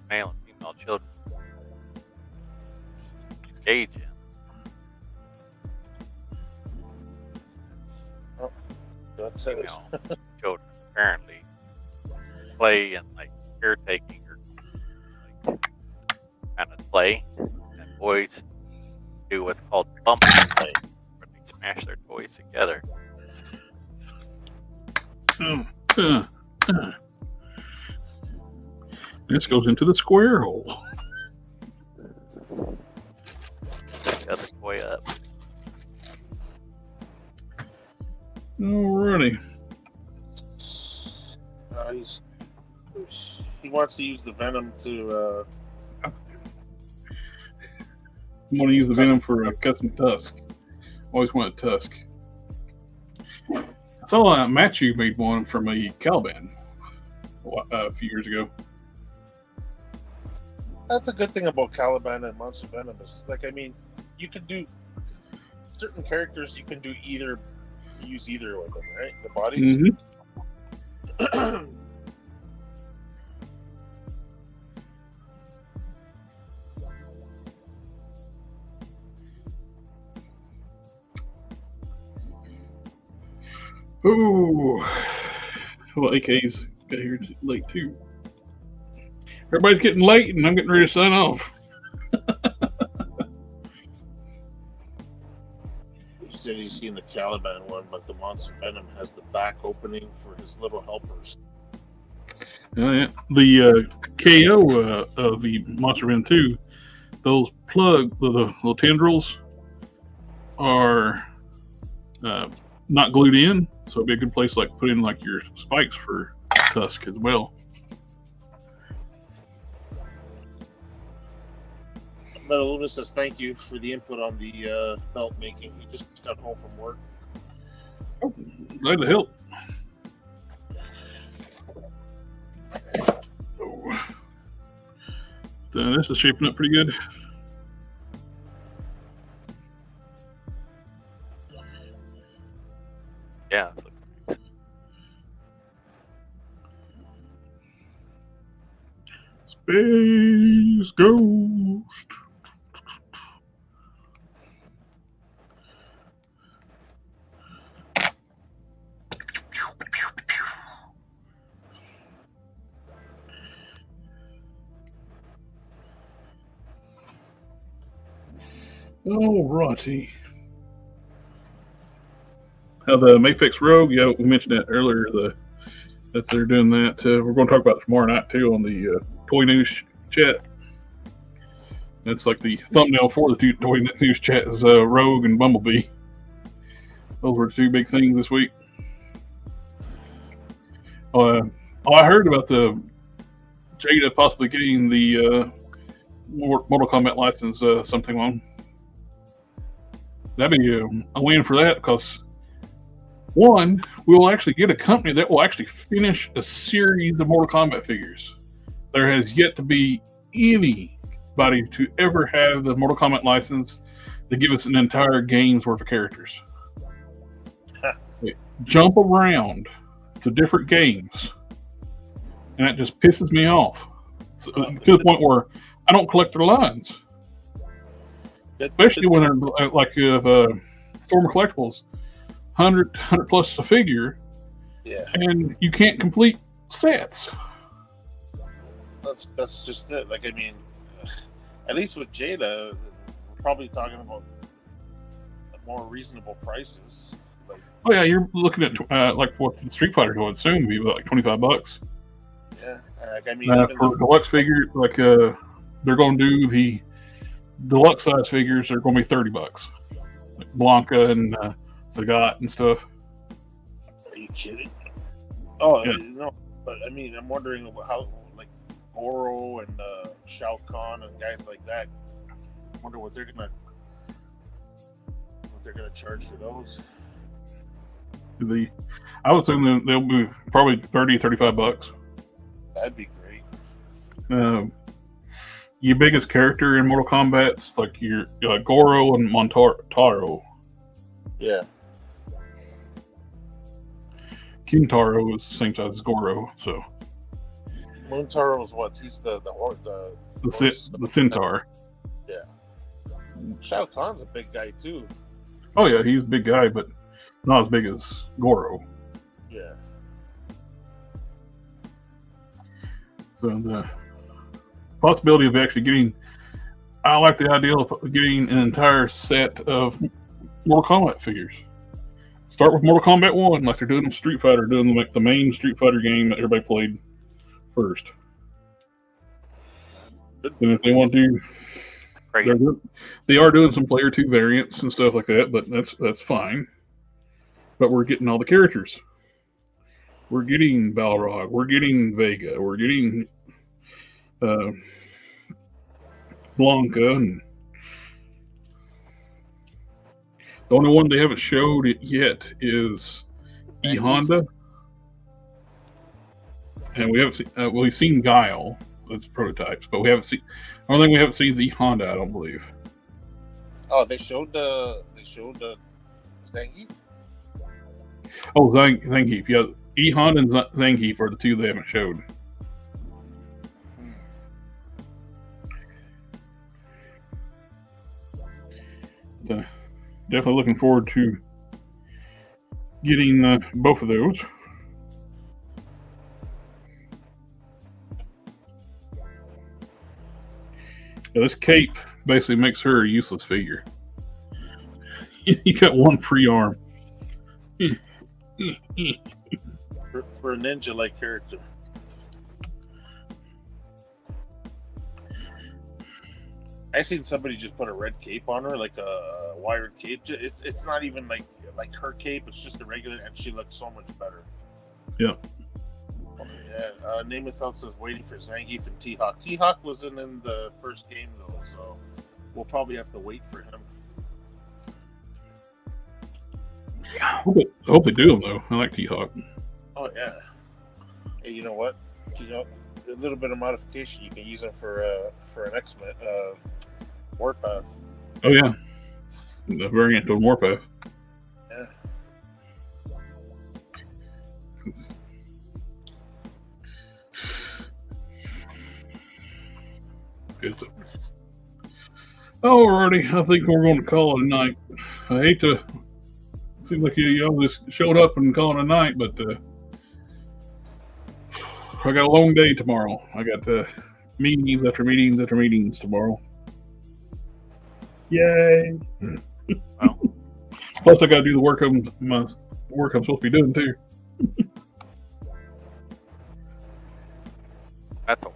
male and female children engage in. That's it. Female children apparently play in like caretaking or like kind of play, and boys do what's called bump play, where they smash their toys together. This goes into the square hole. The other toy up. Alrighty. He wants to use the venom to. I'm going to use the venom for a custom tusk. Always wanted tusk. I saw Matthew made one from a Caliban a few years ago. That's a good thing about Caliban and Monster Venom. Is like, I mean, you can do certain characters. You can do use either of them, right? The bodies. Mm-hmm. Ooh. Well, AK's got here late too. Everybody's getting late, and I'm getting ready to sign off. He said he's seen the Caliban one, but the Monster Venom has the back opening for his little helpers. Yeah. The KO of the Monster Venom 2, those the little tendrils are not glued in, so it'd be a good place to like put in like your spikes for tusk as well. Metal Luna says thank you for the input on the belt making. He just got home from work. Oh, glad to help. Oh. This is shaping up pretty good. Yeah. Space Ghost. Alrighty. Now the Mayfix Rogue, yeah, we mentioned that earlier. That they're doing that. We're going to talk about it tomorrow night too on the Toy News chat. That's like the thumbnail for the Toy News chat is Rogue and Bumblebee. Those were the two big things this week. I heard about the Jada possibly getting the Mortal Kombat license something on. That'd be a win for that because, one, we'll actually get a company that will actually finish a series of Mortal Kombat figures. There has yet to be anybody to ever have the Mortal Kombat license to give us an entire game's worth of characters. They jump around to different games, and that just pisses me off. So, to the point where I don't collect their lines. Especially when they're like Storm Collectibles, 100 plus a figure, yeah, and you can't complete sets. That's just it. Like, I mean, at least with Jada, we're probably talking about more reasonable prices. Like, oh yeah, you're looking at like what the Street Fighter would soon be about like $25. Yeah, like, I mean, for deluxe figure, like they're going to do the deluxe size figures. They're going to be $30, like Blanca and Sagat and stuff. Are you kidding? Oh yeah. No, but I mean, I'm wondering how like Goro and Shao Kahn and guys like that. I wonder what they're gonna charge for those. I would assume they'll be probably $30-$35. That'd be great. your biggest character in Mortal Kombat's like your Goro and Montaro. Yeah. Kintaro is the same size as Goro, so Moontaro's what? He's the Centaur. Yeah. Shao Kahn's a big guy too. Oh yeah, he's a big guy, but not as big as Goro. Yeah. So the possibility of actually getting, I like the idea of getting an entire set of Mortal Kombat figures. Start with Mortal Kombat 1, like they're doing with Street Fighter, doing like the main Street Fighter game that everybody played first. And if they want to do, they are doing some Player 2 variants and stuff like that, but that's fine. But we're getting all the characters. We're getting Balrog, we're getting Vega, we're getting Blanca, and the only one they haven't showed it yet is E Honda, and we haven't seen. We've seen Guile. That's prototypes, but we haven't seen. The only thing we haven't seen is E Honda. I don't believe. Oh, they showed Zangief. Oh, Zangief. Yeah, E Honda and Zangief are the two they haven't showed. Definitely looking forward to getting both of those. Yeah, this cape basically makes her a useless figure. You got one free arm. For a ninja-like character. I seen somebody just put a red cape on her, like a wired cape. It's not even like her cape. It's just a regular, and she looks so much better. Yeah. Yeah. Namathel says waiting for Zangief and T-Hawk. T-Hawk wasn't in the first game though, so we'll probably have to wait for him. I hope they do them though. I like T-Hawk. Oh yeah. Hey, you know what? You know, a little bit of modification, you can use them for an X-Men Warpath. Oh yeah, the variant of Warpath. Yeah. Alrighty, I think we're going to call it a night. I hate to. It seems like you all just showed up and call it a night, but I got a long day tomorrow. I got meetings after meetings after meetings tomorrow. Yay! Well. Plus, I got to do the work I'm supposed to be doing too. That's all.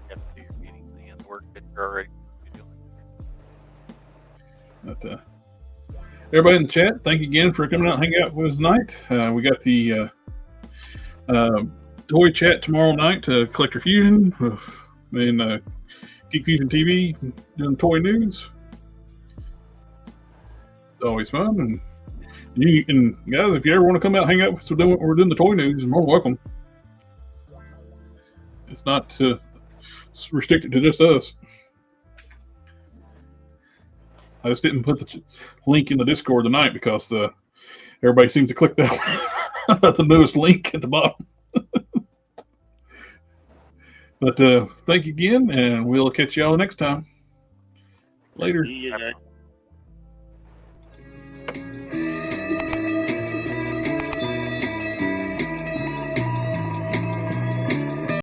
You have to do your meetings and the work that you're already doing. But, everybody in the chat, thank you again for coming out and hanging out with us tonight. We got the toy chat tomorrow night to Collector Fusion and GeekFusionTV doing toy news. It's always fun, and guys, if you ever want to come out and hang out with us, we're doing the toy news, you're more than welcome. It's not restricted to just us. I just didn't put the link in the Discord tonight because everybody seems to click that the newest link at the bottom. But thank you again, and we'll catch y'all next time. Later. Yeah.